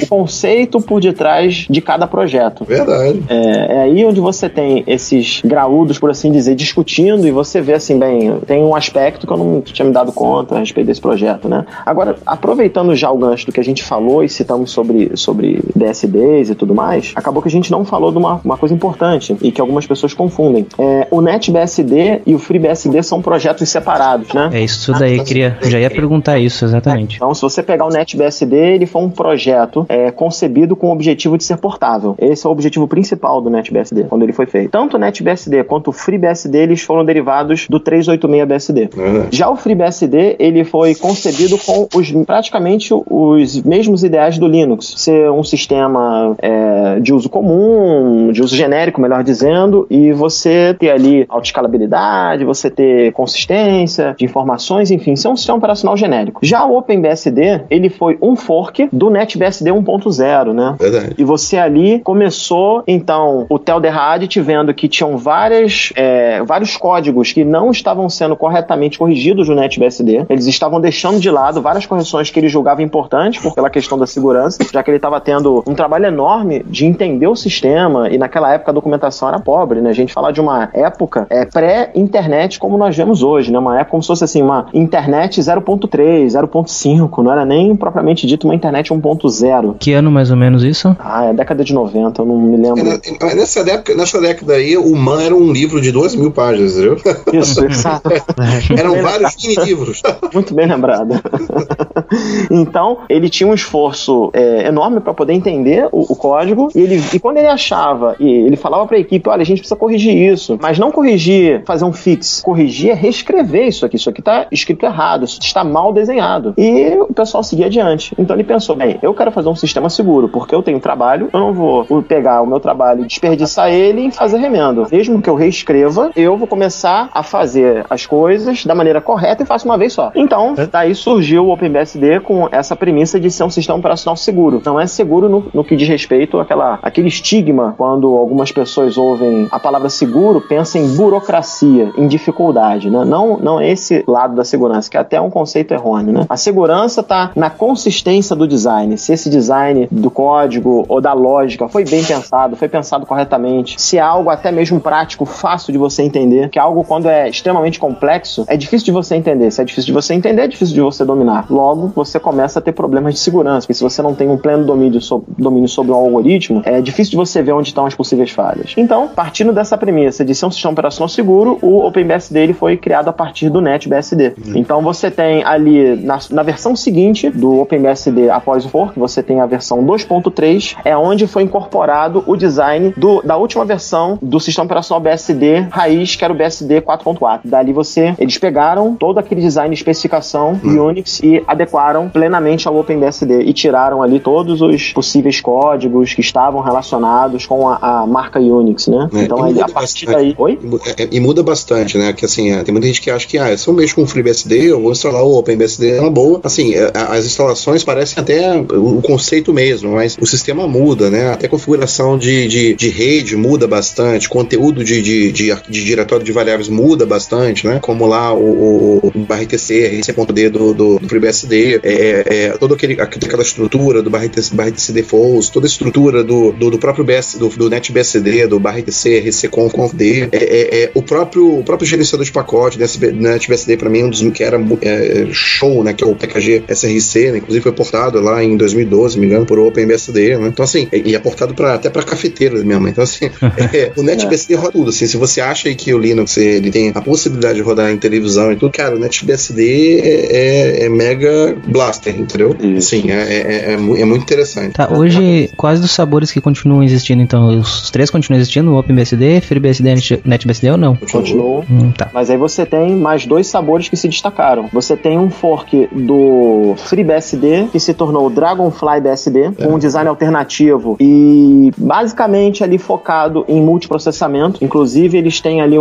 conceito por detrás de cada projeto. Verdade. É aí onde você tem esses graúdos, por assim dizer, discutindo, e você vê assim, bem, tem um aspecto que eu não tinha me dado conta a respeito desse projeto, né? Agora, aproveitando já o gancho do que a gente falou e citamos sobre BSDs e tudo mais, acabou que a gente não falou de uma coisa importante e que algumas pessoas confundem. O NetBSD e o FreeBSD são projetos separados, né? É isso daí, já ia perguntar isso, exatamente. Então, se você pegar o NetBSD, ele foi um projeto concebido com o objetivo de ser portável. Esse é o objetivo principal do NetBSD, quando ele foi feito. Tanto o NetBSD quanto o FreeBSD, eles foram derivados do 386BSD. Já o FreeBSD, ele foi concebido com praticamente os mesmos ideais do Linux. Ser um sistema de uso comum, de uso genérico, melhor dizendo, e você ter ali autoescalabilidade, você ter consistência de informações, enfim, ser um sistema operacional genérico. Já o OpenBSD, ele foi um fork do NetBSD 1.0, né? Verdade. E você ali começou, então, o Tel Derradit vendo que tinham vários códigos que não estavam sendo corretamente corrigidos no NetBSD. Eles estavam deixando de lado várias correções que ele julgava importantes pela questão da segurança, já que ele estava tendo um trabalho enorme de entender o sistema, e naquela época a documentação era pobre, né? A gente fala de uma época pré-internet como nós vemos hoje, né? Uma época como se fosse assim, uma internet 0.3, 0.5, não era nem propriamente dito uma internet 1.0. Que ano mais ou menos isso? É década de 90, eu não me lembro. Nessa década aí, o MAN era um livro de 2.000 páginas, entendeu? Isso, exato. Eram vários mini-livros. Muito bem lembrado. Então, ele tinha um esforço enorme para poder entender o código, e quando ele achava, e ele falava para a equipe, olha, a gente precisa corrigir isso, mas não corrigir, fazer um fix, corrigir é reescrever isso aqui está escrito errado, isso está mal desenhado. E o pessoal seguia adiante. Então ele pensou, bem, eu quero fazer um sistema seguro, porque eu tenho trabalho, eu não vou pegar o meu trabalho e desperdiçar ele em fazer remendo. Mesmo que eu reescreva, eu vou começar a fazer as coisas da maneira correta e faço uma vez só. Então, daí surgiu o OpenBSD com essa premissa de ser um sistema operacional seguro. Não é seguro no que diz respeito àquele estigma, quando algumas pessoas ouvem a palavra seguro, pensam em burocracia, em dificuldade, né? Não é esse lado da segurança, que é até um conceito errôneo, né? A segurança está na consistência do design. Se esse design do código ou da lógica foi bem pensado, foi pensado corretamente, se é algo até mesmo prático, fácil de você entender, que algo quando é extremamente complexo, é difícil de você entender. Se é difícil de você entender, é difícil de você dominar. Logo, você começa a ter problemas de segurança, porque se você não tem um pleno domínio sobre um algoritmo, é difícil de você ver onde estão as possíveis falhas. Então, partindo dessa premissa de ser um sistema operacional seguro, o OpenBSD ele foi criado a partir do NetBSD. Então, você tem ali, na versão seguinte do OpenBSD após o fork, você tem a versão 2.3, é onde foi incorporado o design da última versão do sistema operacional BSD raiz, que era o BSD 4.4. Dali eles pegaram todo aquele design de especificação Unix e adequaram adequaram plenamente ao OpenBSD e tiraram ali todos os possíveis códigos que estavam relacionados com a marca Unix, né? Então aí, a partir daí... Oi? E muda bastante, né? Que assim, tem muita gente que acha que se eu mexo com o FreeBSD, eu vou instalar o OpenBSD, é uma boa. Assim, as instalações parecem até o conceito mesmo, mas o sistema muda, né? Até a configuração de rede muda bastante, conteúdo de diretório de variáveis muda bastante, né? Como lá o /tc, rc.d do FreeBSD, toda aquela estrutura do /tc defaults, toda a estrutura do próprio do NetBSD, do /tc, rc.conf.d, o próprio gerenciador de pacote NetBSD, para mim, um dos que era show, né? Que é o PKG SRC, né? Inclusive foi portado lá em 2012, me engano, por OpenBSD, né? Então, assim, e é portado até para cafeteiras mesmo. Então, assim, o NetBSD roda tudo. Assim, se você acha que o Linux ele tem a possibilidade de rodar em televisão e tudo, cara, o NetBSD é mega blaster, entendeu? Sim, é muito interessante. Tá, hoje, quais dos sabores que continuam existindo, então? Os três continuam existindo? O OpenBSD, FreeBSD e NetBSD ou não? Continuam. Tá. Mas aí você tem mais dois sabores que se destacaram. Você tem um fork do FreeBSD, que se tornou o Dragonfly BSD, com um design alternativo e basicamente ali focado em multiprocessamento. Inclusive, eles têm ali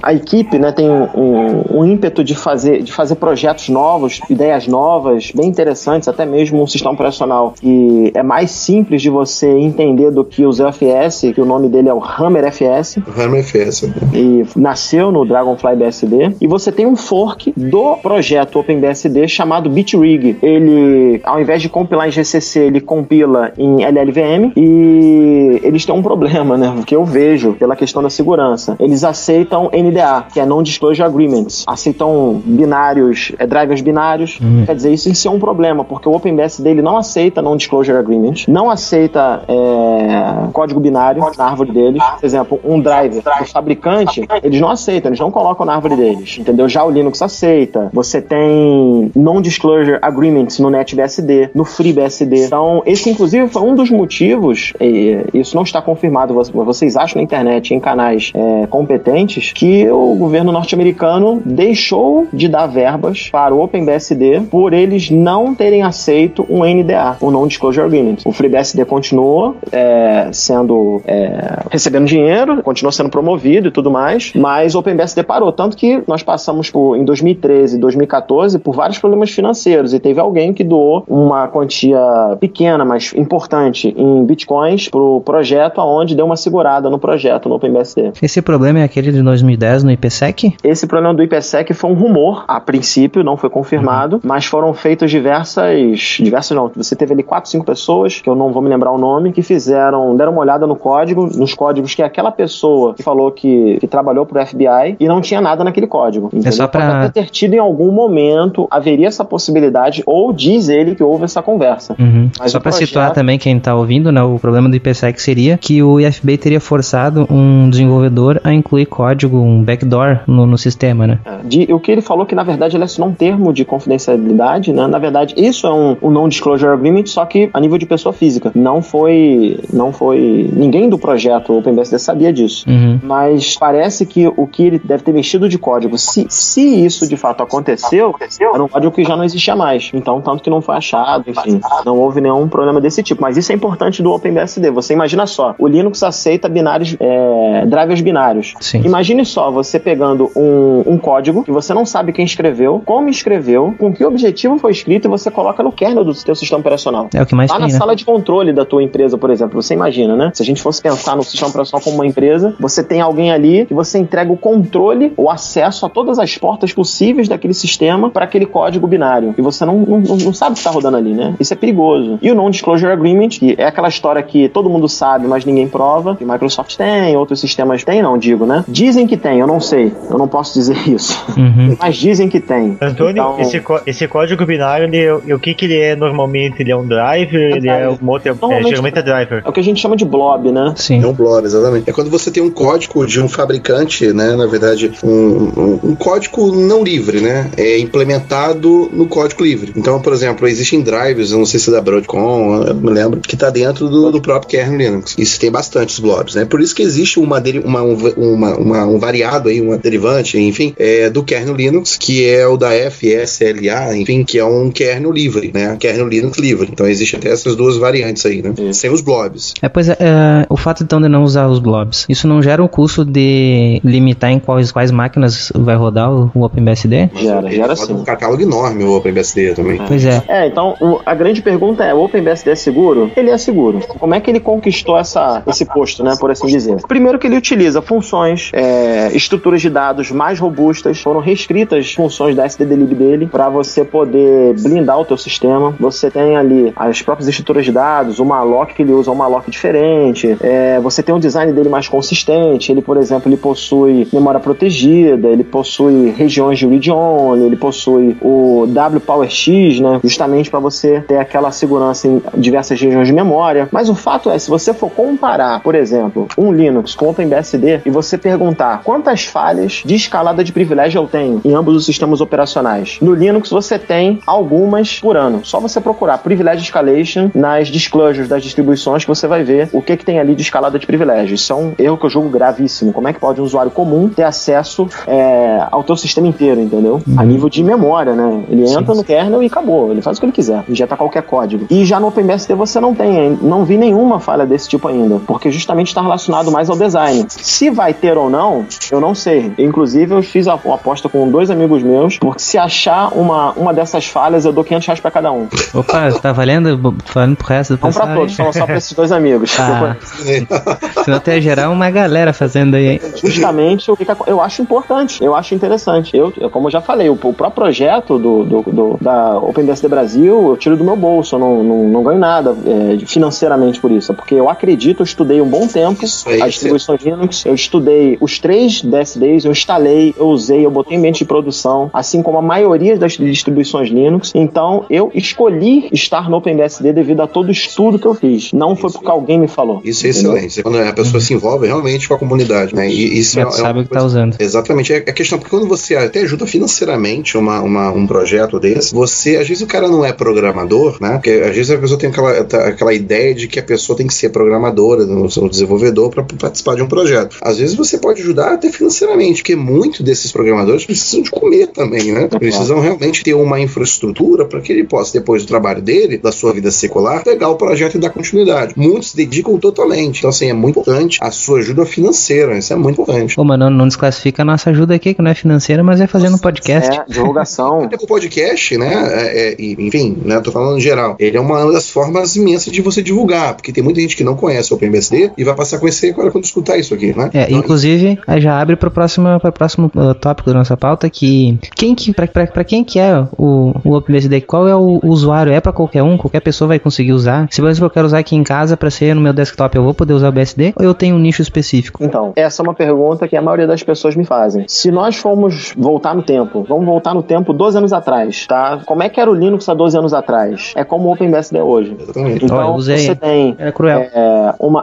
a equipe, né, tem um ímpeto de fazer projetos novos, ideias novas, bem interessantes, até mesmo um sistema operacional que é mais simples de você entender do que o ZFS, que o nome dele é o HammerFS. HammerFS. E nasceu no Dragonfly BSD. E você tem um fork do projeto OpenBSD chamado Bitrig. Ele, ao invés de compilar em GCC, ele compila em LLVM e eles têm um problema, né? Que eu vejo pela questão da segurança. Eles aceitam NDA, que é Non-Disclosure Agreements. Aceitam binários, drivers binários. Quer dizer, isso em si é um problema, porque o OpenBSD ele não aceita Non-Disclosure Agreements, não aceita código binário na árvore deles. Por exemplo, um driver do fabricante, eles não aceitam, eles não colocam na árvore deles, entendeu? Já o Linux aceita. Você tem Non-Disclosure Agreements no NetBSD, no FreeBSD. Então, esse inclusive foi um dos motivos, e isso não está confirmado, vocês acham na internet, em canais competentes, que o governo norte-americano deixou de dar verbas para o OpenBSD por eles não terem aceito um NDA, o Non-Disclosure Agreement. O FreeBSD continuou recebendo dinheiro, continuou sendo promovido e tudo mais, mas o OpenBSD parou, tanto que nós passamos em 2013 e 2014 por vários problemas financeiros e teve alguém que doou uma quantia pequena, mas importante em bitcoins pro projeto, aonde deu uma segurada no projeto no OpenBSD. Esse problema é aquele de 2010 no IPsec? Esse problema do IPsec foi um rumor, a princípio, não foi confirmado, mas foram feitas diversas não, você teve ali 4, 5 pessoas, que eu não vou me lembrar o nome, que deram uma olhada nos códigos que aquela pessoa que falou que trabalhou pro FBI e não tinha nada naquele código. Entendeu? É só pra... Pode até ter tido em algum momento, haveria essa possibilidade, ou diz ele que houve essa conversa. Mas só pra situar também quem tá ouvindo, né, o problema do IPsec seria que o IFB teria forçado um desenvolvedor a incluir código, um backdoor no sistema, né? O que ele falou que, na verdade, ele assinou um termo de confidencialidade, né? Na verdade, isso é um Non-Disclosure Agreement, só que a nível de pessoa física. Não foi ninguém do projeto OpenBSD sabia disso. Mas parece que o que ele deve ter mexido de código, se isso de fato aconteceu, era um código que já não existia mais. Então, tanto que não foi achado, enfim, não houve nenhum problema desse tipo. Mas isso é importante do OpenBSD. Você imagina só, o Linux aceita binários, drivers binários. Sim. Imagine só, você pegando um código que você não sabe quem escreveu, como escreveu, com que objetivo foi escrito e você coloca no kernel do seu sistema operacional. É o que mais lá tem, na sala de controle da tua empresa, por exemplo, você imagina, né? Se a gente fosse pensar no sistema operacional como uma empresa, você tem alguém ali que você entrega o controle, o acesso a todas as portas possíveis daquele sistema para aquele código binário. E você não sabe o que está rodando ali, né? Isso é perigoso. E o Non-Disclosure Agreement, que é aquela história que todo mundo sabe, mas ninguém prova, que Microsoft tem, outros sistemas têm, não digo, né? Dizem que tem, eu não sei. Eu não posso dizer isso. Mas dizem que tem. Antônio, então, esse código binário, o que ele é normalmente? Ele é um driver? Ele é um outro? Geralmente é driver. É o que a gente chama de blob, né? Sim. É um blob, exatamente. É quando você tem um código de um fabricante, né? Na verdade, um código não livre, né? É implementado no código livre. Então, por exemplo, existem drivers, eu não sei se é da Broadcom, eu me lembro, que está dentro do próprio kernel Linux. Isso tem bastantes blobs, né? Por isso que existe um variado aí, uma derivante, enfim, do kernel Linux, que é o da FSLA, enfim, que é um kernel livre, né? Kernel Linux livre. Então existe até essas duas variantes aí, né? Sem os blobs. Pois é, o fato então de não usar os blobs, isso não gera um custo de limitar em quais máquinas vai rodar o OpenBSD? Gera sim. Um catálogo enorme o OpenBSD também. Pois é. Então a grande pergunta é, o OpenBSD é seguro? Ele é seguro. Como é que ele conquistou esse posto, né, por assim dizer? Primeiro que ele utiliza funções, estruturas de dados mais robustas, foram reescritas funções da SDDlib dele para você poder blindar o teu sistema. Você tem ali as próprias estruturas de dados, o malloc que ele usa é um malloc diferente, você tem um design dele mais consistente, ele, por exemplo, ele possui memória protegida, ele possui regiões de read-only, ele possui o WPowerX, né, justamente para você ter aquela segurança em diversas regiões de memória. Mas o fato é, se você for comparar, por exemplo, um Linux com OpenBSD e você perguntar quantas falhas de escalada de privilégio eu tenho em ambos os sistemas operacionais, no Linux você tem algumas por ano. Só você procurar Privilege Escalation nas disclosures das distribuições que você vai ver o que tem ali de escalada de privilégio. Isso é um erro que eu julgo gravíssimo. Como é que pode um usuário comum ter acesso ao teu sistema inteiro, entendeu? A nível de memória, né? Ele entra no kernel e acabou. Ele faz o que ele quiser. Injeta qualquer código. E já no OpenBSD você não vi nenhuma falha desse tipo ainda, porque justamente está relacionado mais ao design. Se vai ter ou não, eu não sei. Inclusive, eu fiz uma aposta com 2 amigos meus, porque se achar uma dessas falhas, eu dou R$500 pra cada um. Opa, tá valendo pro resto do pessoal? Não pra todos, falam só pra esses 2 amigos. Senão tem gerar uma galera fazendo aí, hein? Justamente, eu acho importante, eu acho interessante. Como eu já falei, o próprio projeto da OpenBSD Brasil, eu tiro do meu bolso, eu não ganho nada financeiramente por isso, porque eu acredito, eu estudei um bom tempo as distribuições Linux, eu estudei os 3 DSDs, eu instalei, eu usei, eu botei em ambiente de produção, assim como a maioria das distribuições Linux. Então, eu escolhi estar no OpenBSD devido a todo o estudo que eu fiz. Não foi porque alguém me falou. Isso é excelente. Quando a pessoa se envolve realmente com a comunidade, né? E isso sabe o que tá usando. Exatamente. É a questão, porque quando você até ajuda financeiramente um projeto desse, às vezes o cara não é programador, né? Porque às vezes a pessoa tem aquela ideia de que a pessoa tem que ser programadora, o desenvolvedor, para participar de um projeto. Às vezes você pode ajudar até financeiramente, porque muitos desses programadores precisam de comer também, né? Precisam realmente ter uma infraestrutura para que ele possa, depois do trabalho dele, da sua vida secular, pegar o projeto e dar continuidade. Muitos se dedicam totalmente. Então, assim, é muito importante a sua ajuda financeira. Isso é muito importante. Pô, mano, não desclassifica a nossa ajuda aqui, que não é financeira, mas é fazendo um podcast. Divulgação. O podcast, né? Enfim, né? Tô falando em geral. Ele é uma das formas imensas de você divulgar, porque tem muita gente que não conhece o OpenBSD e vai passar a conhecer agora quando escutar isso aqui, né? Então, inclusive, aí já abre para o próximo tópico da nossa pauta, que para quem que é o OpenBSD? Qual é o usuário? É para qualquer um? Qualquer pessoa vai conseguir usar? Se por exemplo eu quero usar aqui em casa para ser no meu desktop, eu vou poder usar o BSD? Ou eu tenho um nicho específico? Então, essa é uma pergunta que a maioria das pessoas me fazem. Se nós formos voltar no tempo, vamos voltar no tempo 12 anos atrás, tá? Como é que era o Linux há 12 anos atrás? É como o OpenBSD é hoje. Exatamente. Então, eu usei. você tem... Era cruel.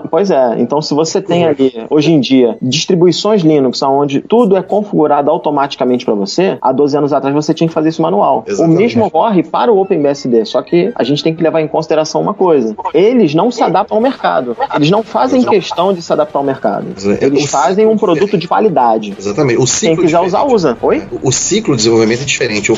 Pois é. Então, se você tem ali, hoje em dia, distribuições Linux onde tudo é configurado automaticamente para você, há 12 anos atrás você tinha que fazer isso manual. Exatamente. O mesmo ocorre para o OpenBSD, só que a gente tem que levar em consideração uma coisa. Eles não se adaptam ao mercado. Eles não fazem questão de se adaptar ao mercado. Eles fazem um produto de qualidade. Exatamente. Quem quiser usar, usa. Oi? O ciclo de desenvolvimento é diferente.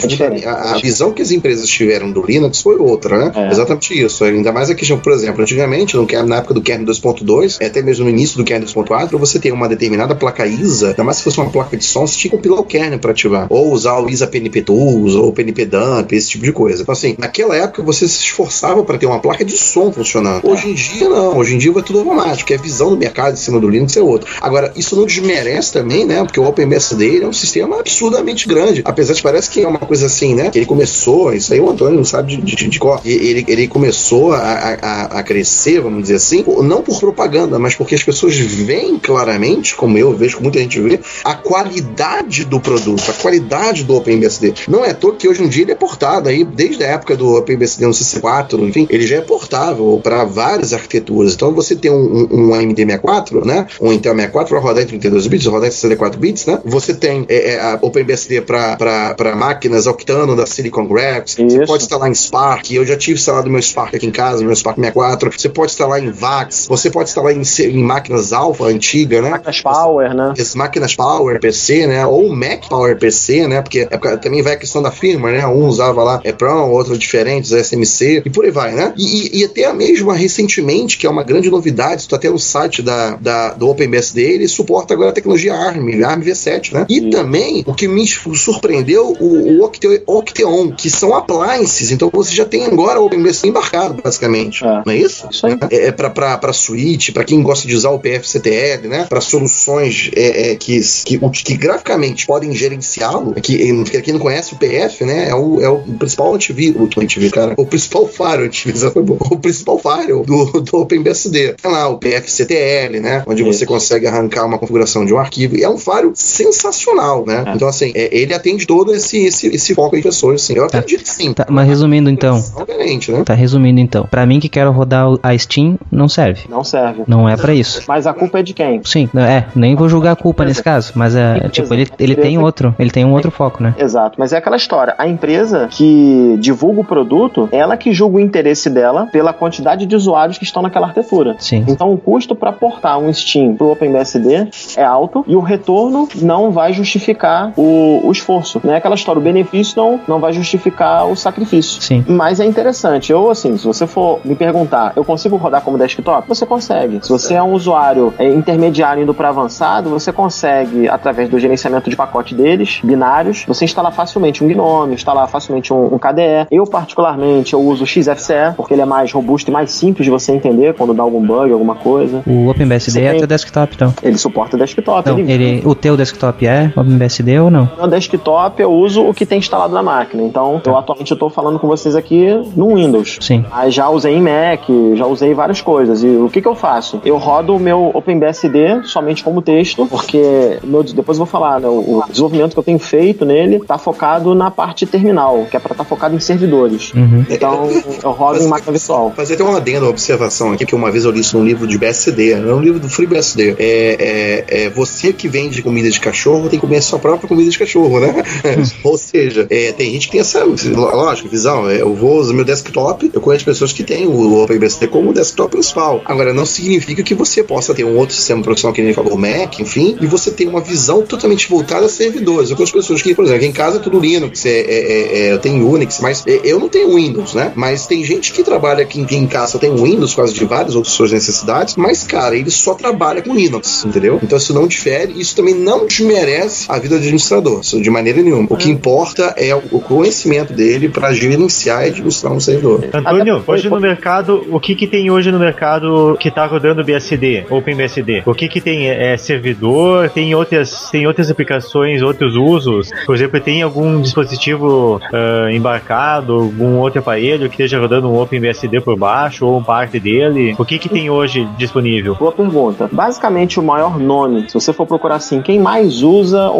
A visão que as empresas tiveram do Linux foi outra, né? Exatamente isso. Ainda mais a questão, por exemplo, antigamente, na época do kernel 2.2, até mesmo no início do kernel 2.4, você tem uma determinada placa ISA, ainda mais se fosse uma placa de som, você tinha que compilar o kernel para ativar. Ou usar o ISA PNP Tools, ou o PNP Dump, esse tipo de coisa. Então, assim, naquela época você se esforçava para ter uma placa de som funcionando. Hoje em dia, não. Hoje em dia vai tudo automático. A visão do mercado em cima do Linux é outra. Agora, isso não desmerece também, né? Porque o OpenBSD é um sistema absurdamente grande. Apesar de parece que é uma coisa assim, né? Que ele começou, isso aí o Antônio não sabe de cor. Ele começou a crescer, vamos dizer assim, não por propaganda, mas porque as pessoas veem claramente, como eu vejo, como muita gente vê, a qualidade do produto, a qualidade do OpenBSD. Não é à toa que hoje em dia ele é portado aí, desde a época do OpenBSD no CC4, enfim, ele já é portável para várias arquiteturas. Então você tem um AMD64, né? Um Intel 64 para rodar em 32 bits, rodar em 64 bits, né? Você tem a OpenBSD para máquinas Octano da Silicon Graphics. Isso. Você pode instalar em Spark. Eu já tive instalado meu Spark aqui em casa, meu Spark 64. Você pode instalar em VAX. Você pode instalar em máquinas Alpha antiga, né? Máquinas Power, né? As máquinas Power PC, né? Ou Mac Power PC, né? Porque também vai a questão da firmware, né? Um usava lá EEPROM, outro diferente, SMC, e por aí vai, né? E até mesmo recentemente, que é uma grande novidade, estou até no site do OpenBSD, ele suporta agora a tecnologia ARM V7, né? E também, o que me surpreendeu, o Octeon, que são appliances, então você já tem agora o OpenBSD embarcado, basicamente. Não é isso? Isso aí. Para switch, para quem gosta de usar o PFCTL, né? Para soluções que graficamente podem gerenciá-lo. Quem não conhece o PF, né? É o principal antivírus, cara. O principal firewall, o principal firewall do OpenBSD. Tem lá o PFCTL, né? Onde você consegue arrancar uma configuração de um arquivo. E é um firewall sensacional, né? Então, assim, ele atende todo esse foco de pessoas, assim. Eu acredito que sim. Tá, mas resumindo, então. Obviamente, né? Tá, resumindo, então. Pra mim que quero rodar a Steam, não serve. Não serve. Não é pra isso. Mas a culpa é de quem? Sim, nem vou julgar a culpa nesse caso, mas tipo, ele tem um outro foco, né? Exato, mas é aquela história, a empresa que divulga o produto, ela que julga o interesse dela pela quantidade de usuários que estão naquela arquitetura. Sim. Então o custo para portar um Steam pro OpenBSD é alto e o retorno não vai justificar o esforço, né? Aquela história, o benefício não vai justificar o sacrifício. Sim. Mas é interessante, assim, se você for me perguntar, eu consigo rodar como desktop? Você consegue. Se você é um usuário intermediário indo para avançado, você consegue, através do gerenciamento de pacote deles, binários, você instalar facilmente um GNOME, instalar facilmente um KDE. Eu, particularmente, eu uso o XFCE, porque ele é mais robusto e mais simples de você entender quando dá algum bug, alguma coisa. O OpenBSD é teu desktop, então? Ele suporta desktop. Não, o teu desktop é OpenBSD ou não? No desktop, eu uso o que tem instalado na máquina. Então, atualmente eu tô falando com vocês aqui no Windows. Sim. Mas já usei em Mac, já usei várias coisas. E o que eu faço? Eu rodo o meu OpenBSD somente como texto, porque depois eu vou falar, né, o desenvolvimento que eu tenho feito nele tá focado na parte terminal, que é para estar focado em servidores. Então, eu rodo em máquina virtual. Fazer até uma adenda, uma observação aqui, que uma vez eu li isso num livro de BSD, é um livro do FreeBSD. Você que vende comida de cachorro tem que comer a sua própria comida de cachorro, né? Ou seja, tem gente que tem essa, lógico, visão. Eu vou usar meu desktop, eu conheço pessoas que têm o OpenBSD como desktop principal. Agora, não significa que você possa ter um outro sistema profissional que nem falou, o Mac, enfim, e você tem uma visão totalmente voltada a servidores. Eu conheço pessoas que, por exemplo, aqui em casa é tudo Linux, eu tenho Unix, mas eu não tenho Windows, né? Mas tem gente que trabalha aqui em casa, tem Windows, por causa de várias outras suas necessidades, mas, cara, ele só trabalha com Linux, entendeu? Então isso não difere, isso também não desmerece a vida do administrador, isso de maneira nenhuma. O que importa é o conhecimento dele para gerenciar e administrar um servidor. Antônio, hoje no mercado, o que tem hoje no mercado que tá rodando BSD, OpenBSD? O que tem? Servidor? Tem outras aplicações, outros usos? Por exemplo, tem algum dispositivo embarcado, algum outro aparelho que esteja rodando um OpenBSD por baixo ou parte dele? O que tem hoje disponível? Boa pergunta. Basicamente, o maior nome, se você for procurar assim, quem mais usa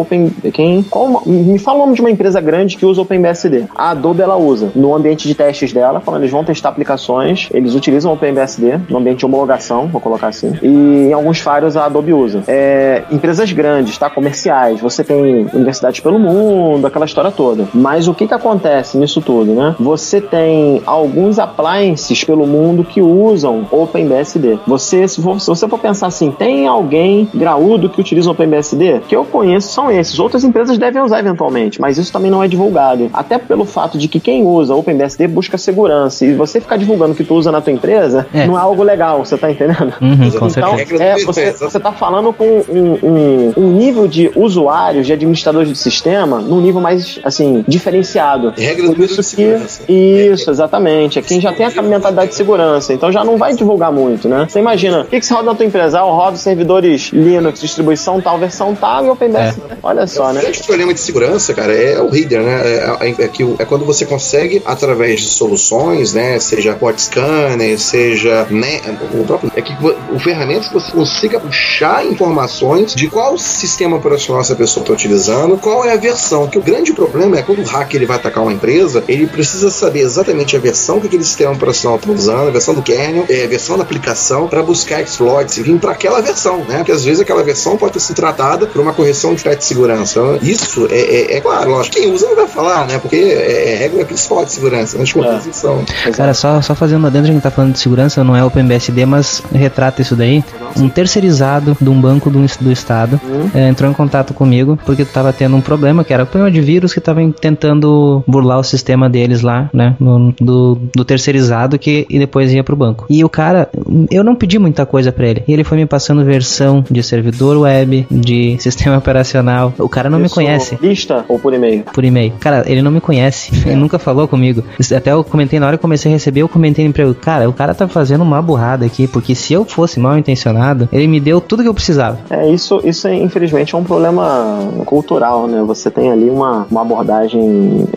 me fala o nome de uma empresa grande que usa OpenBSD. A Adobe, ela usa. No ambiente de testes dela, quando eles vão testar aplicações, eles utilizam o OpenBSD no ambiente de homologação, vou colocar assim. E em alguns firewalls a Adobe usa. Empresas grandes, tá? Comerciais. Você tem universidades pelo mundo, aquela história toda. Mas o que acontece nisso tudo, né? Você tem alguns appliances pelo mundo que usam OpenBSD. Se você for pensar assim, tem alguém graúdo que utiliza o OpenBSD? Que eu conheço são esses. Outras empresas devem usar eventualmente, mas isso também não é divulgado. Até pelo fato de que quem usa OpenBSD busca segurança. E você ficar divulgando que tu usa na tua empresa, não é algo legal, você tá entendendo? Com então, você tá falando com um nível de usuários, de administradores de sistema, num nível mais, assim, diferenciado. Regra do isso de segurança. Isso, exatamente. É quem já tem a mentalidade de segurança, então já não vai divulgar muito, né? Você imagina, o que você roda na tua empresa? Eu rodo servidores Linux, distribuição tal, versão tal e OpenBSD. Olha só, né? O grande problema de segurança, cara, é o reader, né? É quando você consegue, através de soluções, né? Seja port scanner, seja, né? O ferramenta que você consiga puxar informações de qual sistema operacional essa pessoa está utilizando, qual é a versão. Que o grande problema é quando o hacker ele vai atacar uma empresa, ele precisa saber exatamente a versão que aquele sistema operacional está usando, a versão do kernel, a versão da aplicação, para buscar exploits e vir para aquela versão, né? Porque às vezes aquela versão pode ter sido tratada por uma correção de threat de segurança. Isso é claro, lógico, quem usa não vai falar, né? Porque é regra principal de segurança, né? De composição. Cara, só fazendo adentro, a gente tá falando de segurança, não é OpenBSD, mas retrata isso daí. Um terceirizado de um banco do estado entrou em contato comigo porque tava tendo um problema, que era Era problema de vírus que estavam tentando burlar o sistema deles lá, né? Do terceirizado e depois ia pro banco. E o cara, eu não pedi muita coisa pra ele. E ele foi me passando versão de servidor web, de sistema operacional. O cara não me conhece. Lista ou por e-mail? Por e-mail. Cara, ele não me conhece. Ele nunca falou comigo. Até eu comentei na hora que comecei a receber, eu comentei pra ele, cara, o cara tá fazendo uma burrada aqui, porque se eu fosse mal intencionado, ele me deu tudo que eu precisava. Isso infelizmente é um problema cultural, né? Você tem ali uma abordagem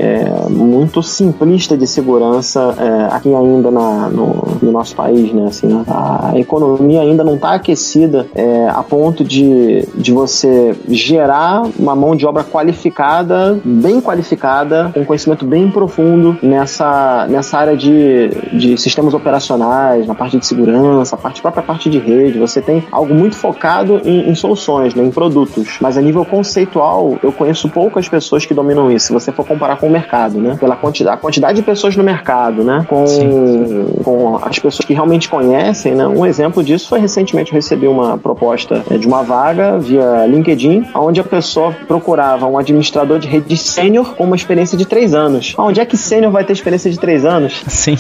muito simplista de segurança aqui ainda no nosso país, né? Assim, a economia ainda não está aquecida a ponto de você gerar uma mão de obra qualificada, bem qualificada, com conhecimento bem profundo nessa área de sistemas operacionais, na parte de segurança, própria parte de rede. Você tem algo muito focado em soluções, né? Em produtos, mas a nível conceitual eu conheço poucas pessoas que dominam isso, se você for comparar com o mercado, né? Pela quantidade de pessoas no mercado, né? Com as pessoas que realmente conhecem, né? Um exemplo disso foi recentemente eu recebi uma proposta de uma vaga via LinkedIn, onde a pessoa procurava um administrador de rede sênior com uma experiência de 3 anos. Onde é que sênior vai ter experiência de 3 anos? Sim.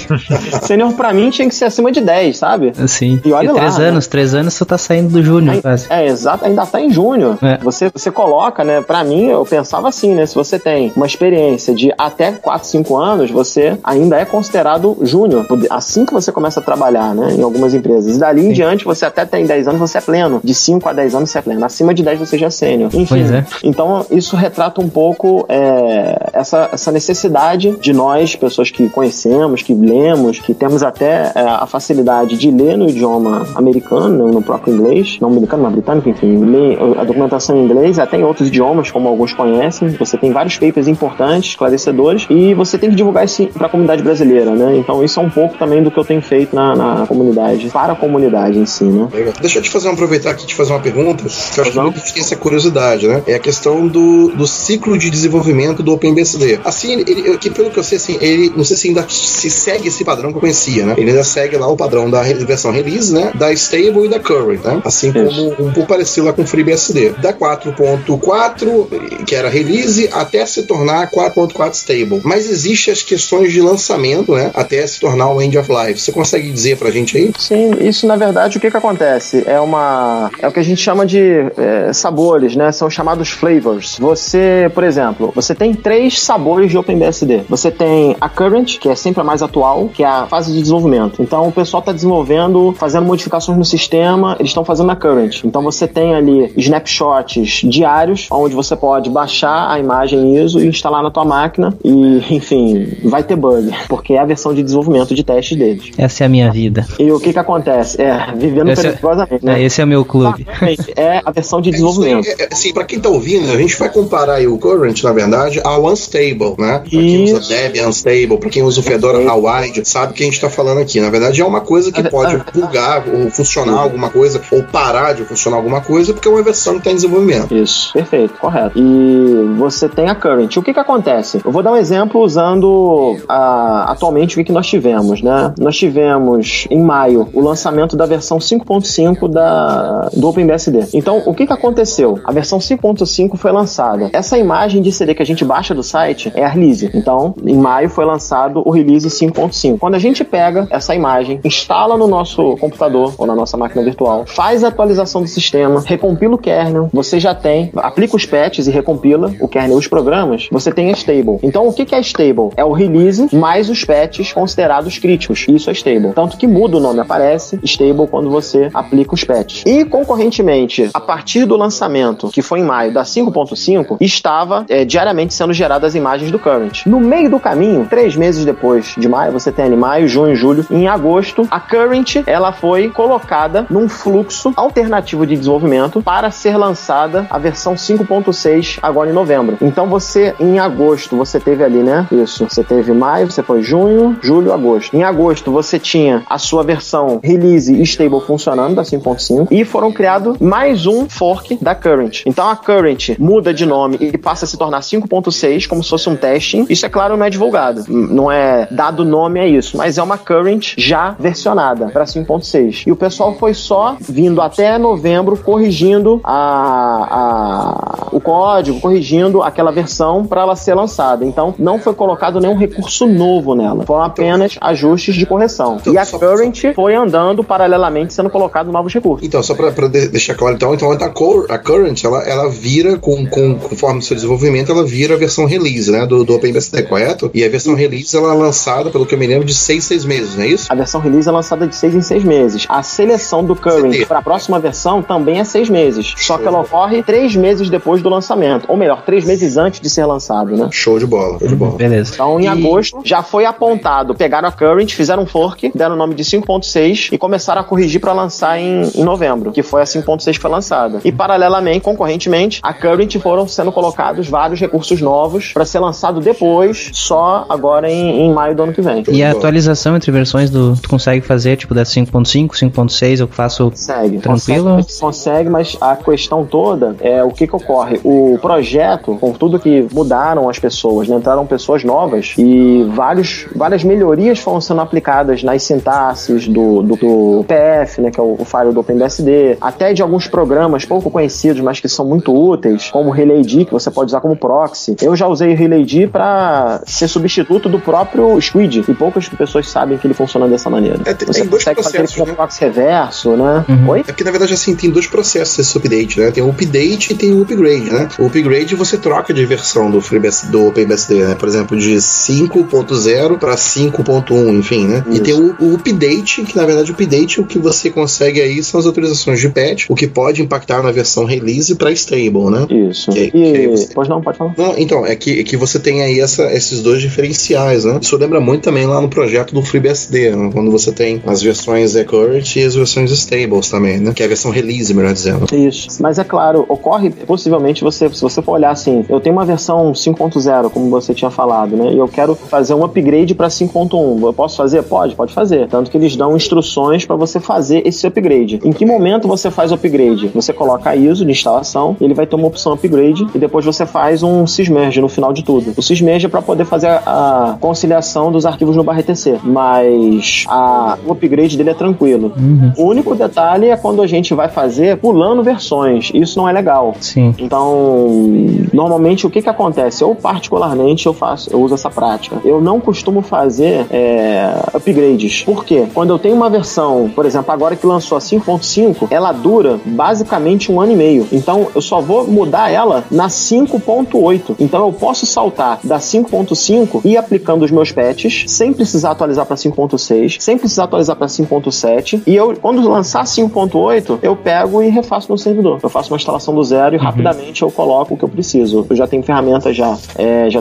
Sênior pra mim tinha que ser acima de 10, sabe? Sim. E olha lá, 3 anos você tá saindo do júnior, quase. Exato, ainda tá em júnior. Você coloca, né? Pra mim, eu pensava assim, né? Se você tem uma experiência de até 4, 5 anos, você ainda é considerado júnior. Assim que você começa a trabalhar, né? Em algumas empresas. E dali em diante, você até tem 10 anos, você é pleno. De 5 a 10 anos, você é pleno. Acima de 10, você já é sênior. Enfim. Pois é. Então, isso retrata um pouco essa necessidade de nós, pessoas que conhecemos, que lemos, que temos até a facilidade de ler no idioma americano, né, no próprio inglês, não americano, mas britânico, enfim, ler a documentação em inglês, até em outros idiomas, como alguns conhecem. Você tem vários papers importantes, esclarecedores, e você tem que divulgar isso para a comunidade brasileira, né? Então isso é um pouco também do que eu tenho feito na comunidade, para a comunidade em si, né? Legal. Deixa eu aproveitar aqui e te fazer uma pergunta, que eu acho que muita gente tem essa curiosidade, né? É a questão do ciclo de desenvolvimento do OpenBSD. Assim, pelo que eu sei, assim, ele, não sei se ainda se segue esse padrão que eu conhecia, né? Ele ainda segue lá o padrão da versão release, né? Da stable e da current, né? Assim como um pouco parecido lá com o FreeBSD. Da 4.4, que era release, até se tornar 4.4 stable. Mas existem as questões de lançamento, né? Até se tornar o end of life. Você consegue dizer pra gente aí? Sim, isso na verdade o que acontece? É o que a gente chama de sabores, né? São chamados flavors. Você, por exemplo, você tem 3 sabores de OpenBSD. Você tem a current, que é sempre a mais atual, que é a fase de desenvolvimento. Então o pessoal está desenvolvendo, fazendo modificações no sistema, eles estão fazendo na current. Então você tem ali snapshots diários, onde você pode baixar a imagem ISO e instalar na tua máquina e, enfim, vai ter bug, porque é a versão de desenvolvimento de testes deles. Essa é a minha vida. E o que acontece? Vivendo perigosamente, né? Esse é o meu clube. É a versão de desenvolvimento. Assim, pra quem tá ouvindo, a gente vai comparar aí o current, na verdade, ao unstable, né? Pra quem usa Debian unstable, pra quem usa o Fedora Hawide, sabe o que a gente tá falando aqui. Na verdade, é uma coisa que pode bugar ou funcionar alguma coisa, ou parar de funcionar alguma coisa, porque é uma versão que tá em desenvolvimento. Isso, perfeito, correto. E você tem a current. O que acontece? Eu vou dar um exemplo usando atualmente o que nós tivemos, né? Nós tivemos, em maio, o lançamento da versão 5.5 do OpenBSD. Então, o que aconteceu? A versão 5.5 foi lançada. Essa imagem de CD que a gente baixa do site é a release. Então, em maio foi lançado o release 5.5. Quando a gente pega essa imagem, instala no nosso computador ou na nossa máquina virtual, faz a atualização do sistema, recompila o kernel, você já tem, aplica os patches e recompila o kernel e os programas, você tem a stable. Então, o que é stable? É o release mais os patches considerados críticos. Isso é stable. Tanto que muda o nome, aparece stable quando você aplica os patches. E, concorrentemente, a partir do lançamento, que foi em maio, da 5.5, estava diariamente sendo geradas as imagens do current. No meio do caminho, 3 meses depois de maio, você tem ali maio, junho, julho, em agosto, a current, ela foi colocada num fluxo alternativo de desenvolvimento para ser lançada a versão 5.6 agora em novembro. Então você, em agosto, você teve ali, né? Isso. Você teve maio, você foi junho, julho, agosto. Em agosto, você tinha a sua versão release e stable funcionando da 5.5 e foram criados mais um fork da current. Então a current muda de nome e passa a se tornar 5.6 como se fosse um testing. Isso, é claro, não é divulgado. Não é dado nome a isso, mas é uma current já versionada para 5.6. E o pessoal foi só vindo até novembro corrigindo o código, corrigindo corrigindo aquela versão para ela ser lançada. Então, não foi colocado nenhum recurso novo nela. Foram apenas ajustes de correção. E a Current foi andando paralelamente, sendo colocado novos recursos. Então, só pra deixar claro, então a Current, ela vira, conforme o seu desenvolvimento, ela vira a versão release, né, do OpenBSD, correto? E a versão release, ela é lançada, pelo que eu me lembro, de 6 meses, não é isso? A versão release é lançada de 6 em 6 meses. A seleção do Current para a próxima versão também é 6 meses. Só que ela ocorre 3 meses depois do lançamento. Ou melhor, 3 meses antes de ser lançado, né? Show de bola. Beleza. Então, em agosto, já foi apontado. Pegaram a Current, fizeram um fork, deram o nome de 5.6 e começaram a corrigir para lançar em novembro, que foi a 5.6 que foi lançada. E, paralelamente, concorrentemente, a Current foram sendo colocados vários recursos novos para ser lançado depois, só agora em maio do ano que vem. E a atualização entre versões tu consegue fazer, tipo, da 5.5, 5.6, eu faço tranquilo? Consegue, mas a questão toda é o que ocorre. O projeto, com tudo que mudaram as pessoas, né? Entraram pessoas novas e várias melhorias foram sendo aplicadas nas sintaxes do PF, né? Que é o file do OpenBSD, até de alguns programas pouco conhecidos, mas que são muito úteis, como o RelayD, que você pode usar como proxy. Eu já usei o RelayD para ser substituto do próprio Squid, e poucas pessoas sabem que ele funciona dessa maneira. Você tem dois consegue fazer ele com processos, proxy reverso, né? Oi? É porque, na verdade, assim, tem dois processos esse update, né? Tem o update e tem o upgrade, né? O upgrade você troca de versão do OpenBSD, né? Por exemplo, de 5.0 para 5.1, enfim, né? Isso. E tem o update, que na verdade o update, o que você consegue aí são as atualizações de patch, o que pode impactar na versão release para stable, né? Isso. Pois não, pode falar. Não, então, é que você tem aí esses dois diferenciais, né? Isso lembra muito também lá no projeto do FreeBSD, né? Quando você tem as versões current e as versões stables também, né? Que é a versão release, melhor dizendo. Isso. Mas é claro, ocorre possivelmente se você for olhar assim, eu tenho uma versão 5.0, como você tinha falado, né? E eu quero fazer um upgrade para 5.1. Eu posso fazer? Pode fazer. Tanto que eles dão instruções para você fazer esse upgrade. Em que momento você faz o upgrade? Você coloca a ISO de instalação, ele vai ter uma opção upgrade e depois você faz um sysmerge no final de tudo. O sysmerge é para poder fazer a conciliação dos arquivos no /etc. Mas o upgrade dele é tranquilo. O único detalhe é quando a gente vai fazer pulando versões. Isso não é legal. Sim. Então, normalmente o que acontece? Eu particularmente eu uso essa prática. Eu não costumo fazer upgrades. Por quê? Quando eu tenho uma versão, por exemplo, agora que lançou a 5.5, ela dura basicamente 1 ano e meio. Então, eu só vou mudar ela na 5.8. Então, eu posso saltar da 5.5 e ir aplicando os meus patches sem precisar atualizar para 5.6, sem precisar atualizar para 5.7. E quando lançar 5.8, eu pego e refaço no servidor. Eu faço uma instalação do zero e rapidamente eu coloco o que eu preciso. Eu já tenho ferramentas já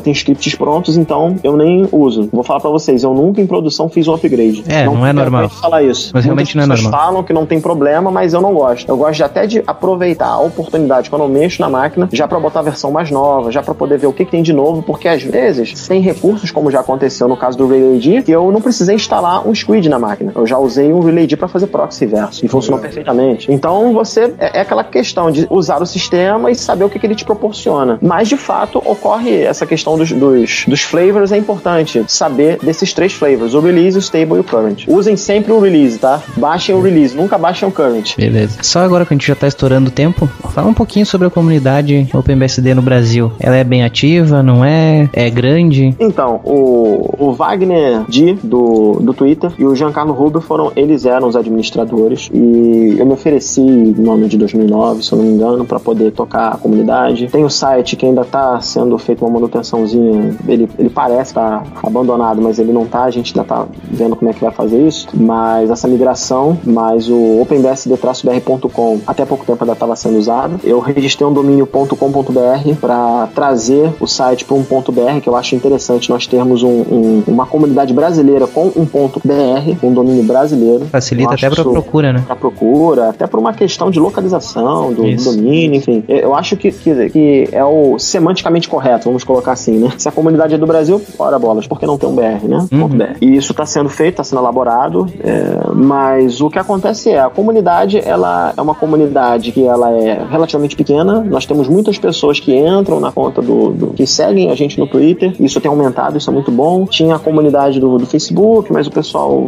tenho scripts prontos, então eu nem uso. Vou falar pra vocês, eu nunca em produção fiz um upgrade. Não é normal. Falar isso. Mas realmente não é normal. Falam que não tem problema, mas eu não gosto. Eu gosto até de aproveitar a oportunidade quando eu mexo na máquina, já pra botar a versão mais nova, já pra poder ver o que tem de novo, porque às vezes tem recursos, como já aconteceu no caso do RelayD, que eu não precisei instalar um Squid na máquina. Eu já usei um RelayD pra fazer proxy verso e funcionou perfeitamente. Então você é aquela questão de usar o sistema e saber o que ele te proporciona. Mas de fato ocorre essa questão dos flavors, é importante saber desses 3 flavors, o release, o stable e o current. Usem sempre o release, tá? Baixem o release, nunca baixem o current. Beleza. Só agora que a gente já tá estourando o tempo, fala um pouquinho sobre a comunidade OpenBSD no Brasil. Ela é bem ativa, não é? É grande? Então, o Wagner Di, do Twitter, e o Giancarlo Rubio eles eram os administradores, e eu me ofereci no ano de 2009, se eu não me engano, para poder tocar a comunidade. Tem o site que ainda tá sendo feito uma manutençãozinha, ele parece estar abandonado, mas ele não tá, a gente ainda tá vendo como é que vai fazer isso, mas essa migração, mas o openbsd-br.com até pouco tempo ainda estava sendo usado. Eu registrei um domínio .com.br para trazer o site para um .br, que eu acho interessante nós termos uma comunidade brasileira com um .br, um domínio brasileiro. Facilita até para procura, né? Para procura, até por uma questão de localização do domínio, enfim. Eu acho que é o semanticamente correto, vamos colocar assim, né? Se a comunidade é do Brasil, ora bolas, por que não ter um BR, né? .br. E isso está sendo feito está sendo elaborado, mas o que acontece a comunidade, ela é uma comunidade que ela é relativamente pequena. Nós temos muitas pessoas que entram na conta que seguem a gente no Twitter, isso tem aumentado, isso é muito bom. Tinha a comunidade do Facebook, mas o pessoal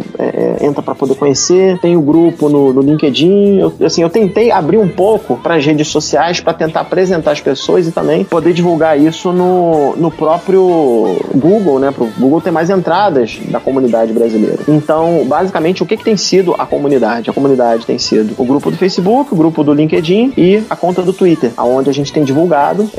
entra para poder conhecer. Tem o grupo no LinkedIn. Eu tentei abrir um pouco para as redes sociais para tentar apresentar as pessoas e também poder divulgar isso no próprio Google, né? Para o Google ter mais entradas da comunidade brasileira. Então, basicamente, o que tem sido a comunidade? A comunidade tem sido o grupo do Facebook, o grupo do LinkedIn e a conta do Twitter, onde a gente tem divulgado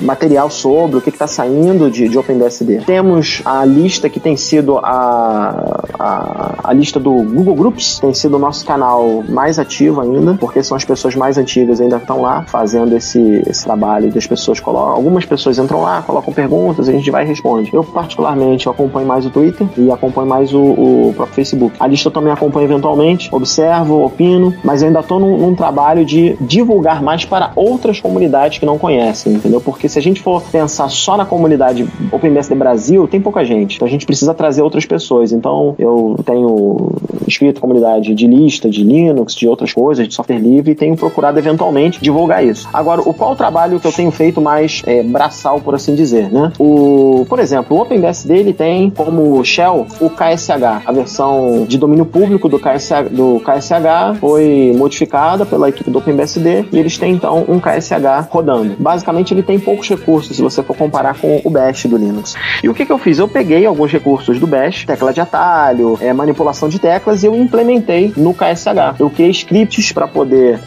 material sobre o que está saindo de OpenBSD. Temos a lista que tem sido a lista do Google Groups, tem sido o nosso canal mais ativo ainda, porque são as pessoas mais antigas ainda que estão lá fazendo esse trabalho das pessoas algumas pessoas entram lá, colocam perguntas, a gente vai e responde. Eu particularmente acompanho mais o Twitter e acompanho mais o próprio Facebook. A lista eu também acompanho eventualmente, observo, opino, mas eu ainda estou num trabalho de divulgar mais para outras comunidades que não conhecem, entendeu? Porque se a gente for pensar só na comunidade OpenBSD Brasil, tem pouca gente. Então a gente precisa trazer outras pessoas. Então eu tenho inscrito comunidade de lista, de Linux, de outras coisas, de software livre, e tenho procurado eventualmente divulgar isso. Agora, qual o trabalho que eu tenho feito mais braçal, por assim dizer, né? Por exemplo, o OpenBSD, ele tem como shell o KSH. A versão de domínio público do KSH foi modificada pela equipe do OpenBSD e eles têm, então, um KSH rodando. Basicamente, ele tem poucos recursos, se você for comparar com o Bash do Linux. E o que eu fiz? Eu peguei alguns recursos do Bash, tecla de atalho, manipulação de teclas, e eu implementei no KSH. Eu criei scripts para poder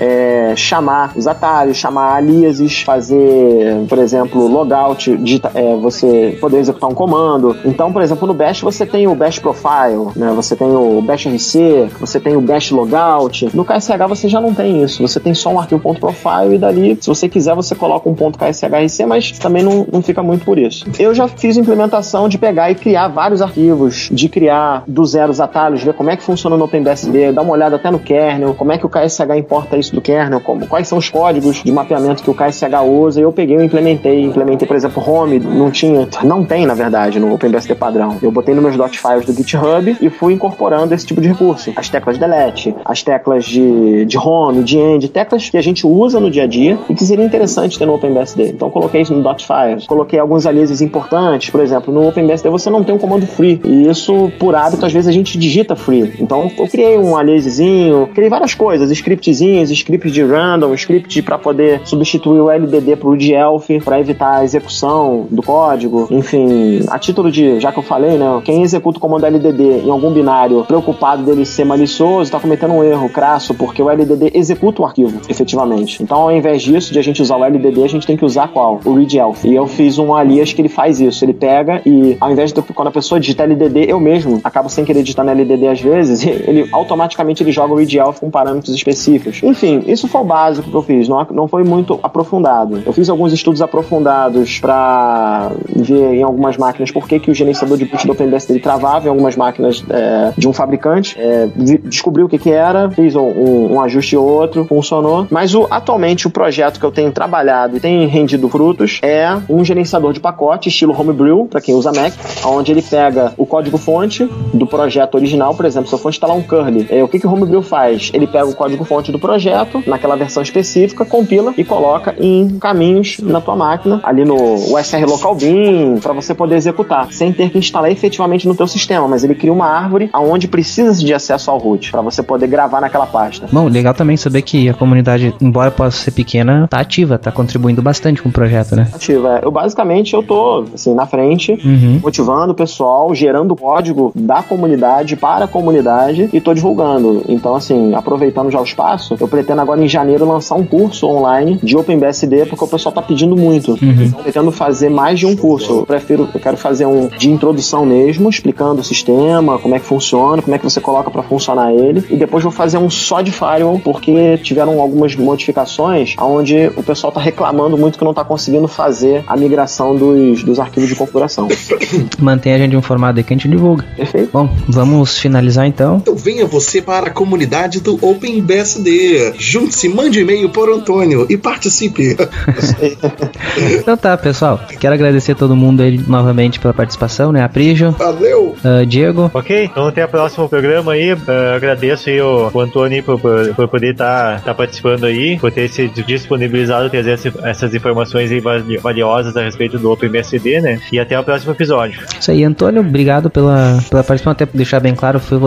chamar os atalhos, chamar aliases, fazer, por exemplo, logout, você poder executar um comando. Então, por exemplo, no Bash você tem o Bash Profile, né? Você tem o Bash RC, você tem o Bash Logout. No KSH você já não tem isso. Você tem só um arquivo .profile e dali, se você quiser, você coloca um .kshrc, mas também não fica muito por isso. Eu já fiz a implementação de pegar e criar vários arquivos, de criar do zero os atalhos, ver como é que funciona no OpenBSD, dar uma olhada até no kernel, como é que o KSH importa isso do kernel, quais são os códigos de mapeamento que o KSH usa. E eu peguei e implementei, por exemplo, home, não tem, na verdade, no OpenBSD padrão. Eu botei nos meus .files do GitHub e fui incorporando esse tipo de recurso. As teclas delete, as teclas de home, de end, teclas que a gente usa no dia a dia e que seria interessante ter no OpenBSD. Então coloquei isso no .files, coloquei alguns aliases importantes. Por exemplo, no OpenBSD você não tem um comando free, e isso, por hábito, às vezes a gente digita free. Então eu criei um aliasezinho, criei várias coisas, scriptzinhos, script de random, script para poder substituir o LDD pro redelf, para evitar a execução do código. Enfim, a título de, já que eu falei, né, quem executa o comando LDD em algum binário preocupado dele ser malicioso está cometendo um erro crasso, porque o LDD executa o arquivo, efetivamente. Então, ao invés disso, de a gente usar o LDD, a gente tem que usar qual? O redelf. E eu fiz um alias que ele faz isso. Ele pega e, ao invés de quando a pessoa digita LDD, eu mesmo acabo sem querer digitar no LDD às vezes, ele automaticamente ele joga o redelf com parâmetros específicos. Enfim, isso foi o básico que eu fiz. Não foi muito aprofundado. Eu fiz alguns estudos aprofundados para ver em algumas máquinas por que o gerenciador de boot do OpenBSD travava em algumas máquinas de um fabricante. Descobri o que era, fiz um ajuste ou outro, funcionou. Mas atualmente o projeto que eu tenho trabalhado e tem rendido frutos é um gerenciador de pacote estilo Homebrew, para quem usa Mac, onde ele pega o código-fonte do projeto original. Por exemplo, se eu for instalar um curly, o que o Homebrew faz? Ele pega o código-fonte do projeto, naquela versão específica, compila e coloca em caminhos na tua máquina, ali no USR Local Bin, para você poder executar, sem ter que instalar efetivamente no teu sistema, mas ele cria uma árvore onde precisa de acesso ao root, para você poder gravar naquela pasta. Bom, legal também saber que a comunidade, embora possa ser pequena, tá ativa, tá contribuindo bastante com o projeto, né? Ativa, eu tô, assim, na frente, motivando o pessoal, gerando código da comunidade para a comunidade e tô divulgando. Então, assim, aproveitando já o espaço, eu pretendo agora em janeiro lançar um curso online de OpenBSD, porque o pessoal tá pedindo muito. Então, eu pretendo fazer mais de um curso. Eu quero fazer um de introdução mesmo, explicando o sistema, como é que funciona, como é que você coloca para funcionar ele, e depois vou fazer um só de firewall, porque tiveram algumas modificações onde o pessoal tá reclamando muito que não tá conseguindo fazer a migração dos arquivos de configuração. Mantenha a gente informado aí que a gente divulga. Perfeito. Bom, vamos finalizar então. Então venha você para a comunidade do OpenBSD. Junte-se, mande e-mail por Antônio e participe. Então tá, pessoal. Quero agradecer a todo mundo aí novamente pela participação, né? A Prijo. Valeu! Diego? Ok, então até o próximo programa aí. Agradeço aí o Antônio por poder estar participando aí, por ter se disponibilizado, trazer essas informações aí valiosas a respeito do OpenBSD, né? E até o próximo episódio. Isso aí, Antônio, obrigado pela participação. Até pra deixar bem claro, foi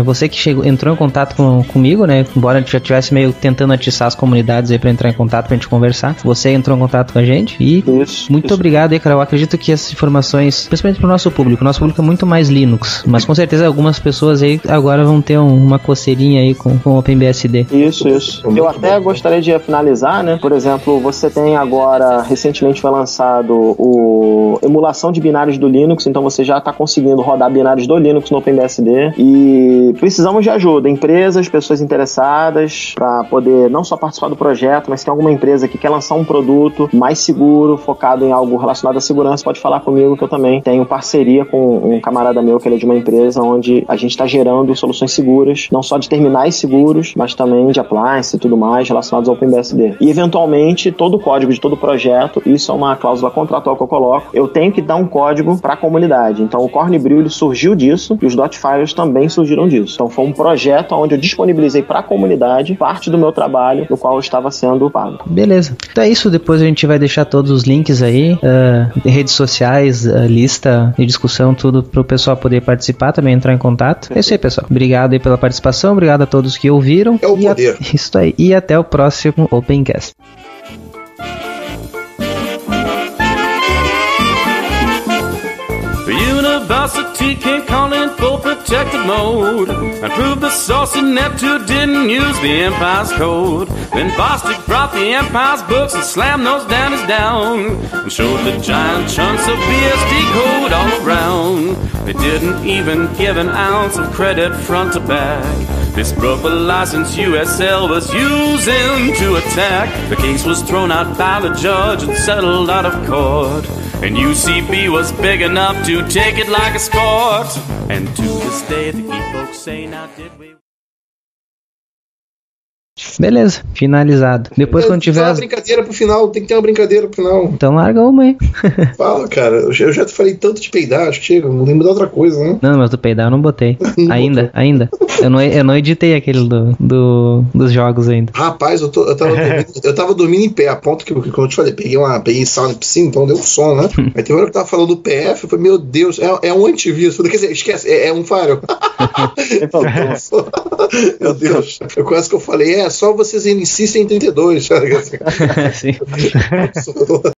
você que entrou em contato comigo, né? Embora a gente já estivesse meio tentando atiçar as comunidades aí pra entrar em contato, pra gente conversar. Você entrou em contato com a gente e muito obrigado aí, cara. Eu acredito que essas informações, principalmente pro nosso público é muito mais Linux, mas com certeza algumas pessoas aí agora vão ter uma coceirinha aí com o OpenBSD. Isso. Eu até gostaria de finalizar, né? Por exemplo, você tem agora, recentemente foi lançado o emulação de binários do Linux, então você já está conseguindo rodar binários do Linux no OpenBSD e precisamos de ajuda, empresas, pessoas interessadas para poder não só participar do projeto, mas se tem alguma empresa que quer lançar um produto mais seguro, focado em algo relacionado à segurança, pode falar comigo que eu também tenho parceria com um camarada meu que ele é de uma empresa onde a gente está gerando soluções seguras, não só de terminais seguros, mas também de appliance e tudo mais relacionados ao OpenBSD. E eventualmente todo o código de todo projeto, isso é uma cláusula contratual que eu coloco, eu tenho que dar um código para a comunidade. Então o Cornbrew ele surgiu disso e os Dotfiles também surgiram disso. Então foi um projeto onde eu disponibilizei para a comunidade parte do meu trabalho, no qual eu estava sendo pago. Beleza. Então é isso, depois a gente vai deixar todos os links aí, redes sociais, lista de discussão, tudo pro pessoal poder participar, também entrar em contato. É isso aí, pessoal. Obrigado aí pela participação, obrigado a todos que ouviram. É o poder. Isso aí. E até o próximo Opencast. University came calling for protected mode and proved the saucy Neptune didn't use the Empire's code. Then Bostic brought the Empire's books and slammed those dandies down and showed the giant chunks of BSD code all around. They didn't even give an ounce of credit front to back. This broke the license USL was using to attack. The case was thrown out by the judge and settled out of court. And UCB was big enough to take it like a sport. And to this day the geek folks say, now did we... Beleza, finalizado. Depois quando tiver... Uma brincadeira pro final, tem que ter uma brincadeira pro final. Então larga uma aí. Fala, cara, eu já te falei tanto de peidar, acho que chega, não lembro de outra coisa, né? Não, mas do peidar eu não botei. ainda. Eu não editei aquele dos jogos ainda. Rapaz, eu tava dormindo em pé, a ponto que, como eu te falei, peguei sala de piscina, então deu um som, né? Aí tem uma hora que eu tava falando do PF, eu falei, meu Deus, é um antivírus. Quer dizer, esquece, é um firewall. Meu Deus. Eu quase que eu falei, só vocês insistem em 32. Sim.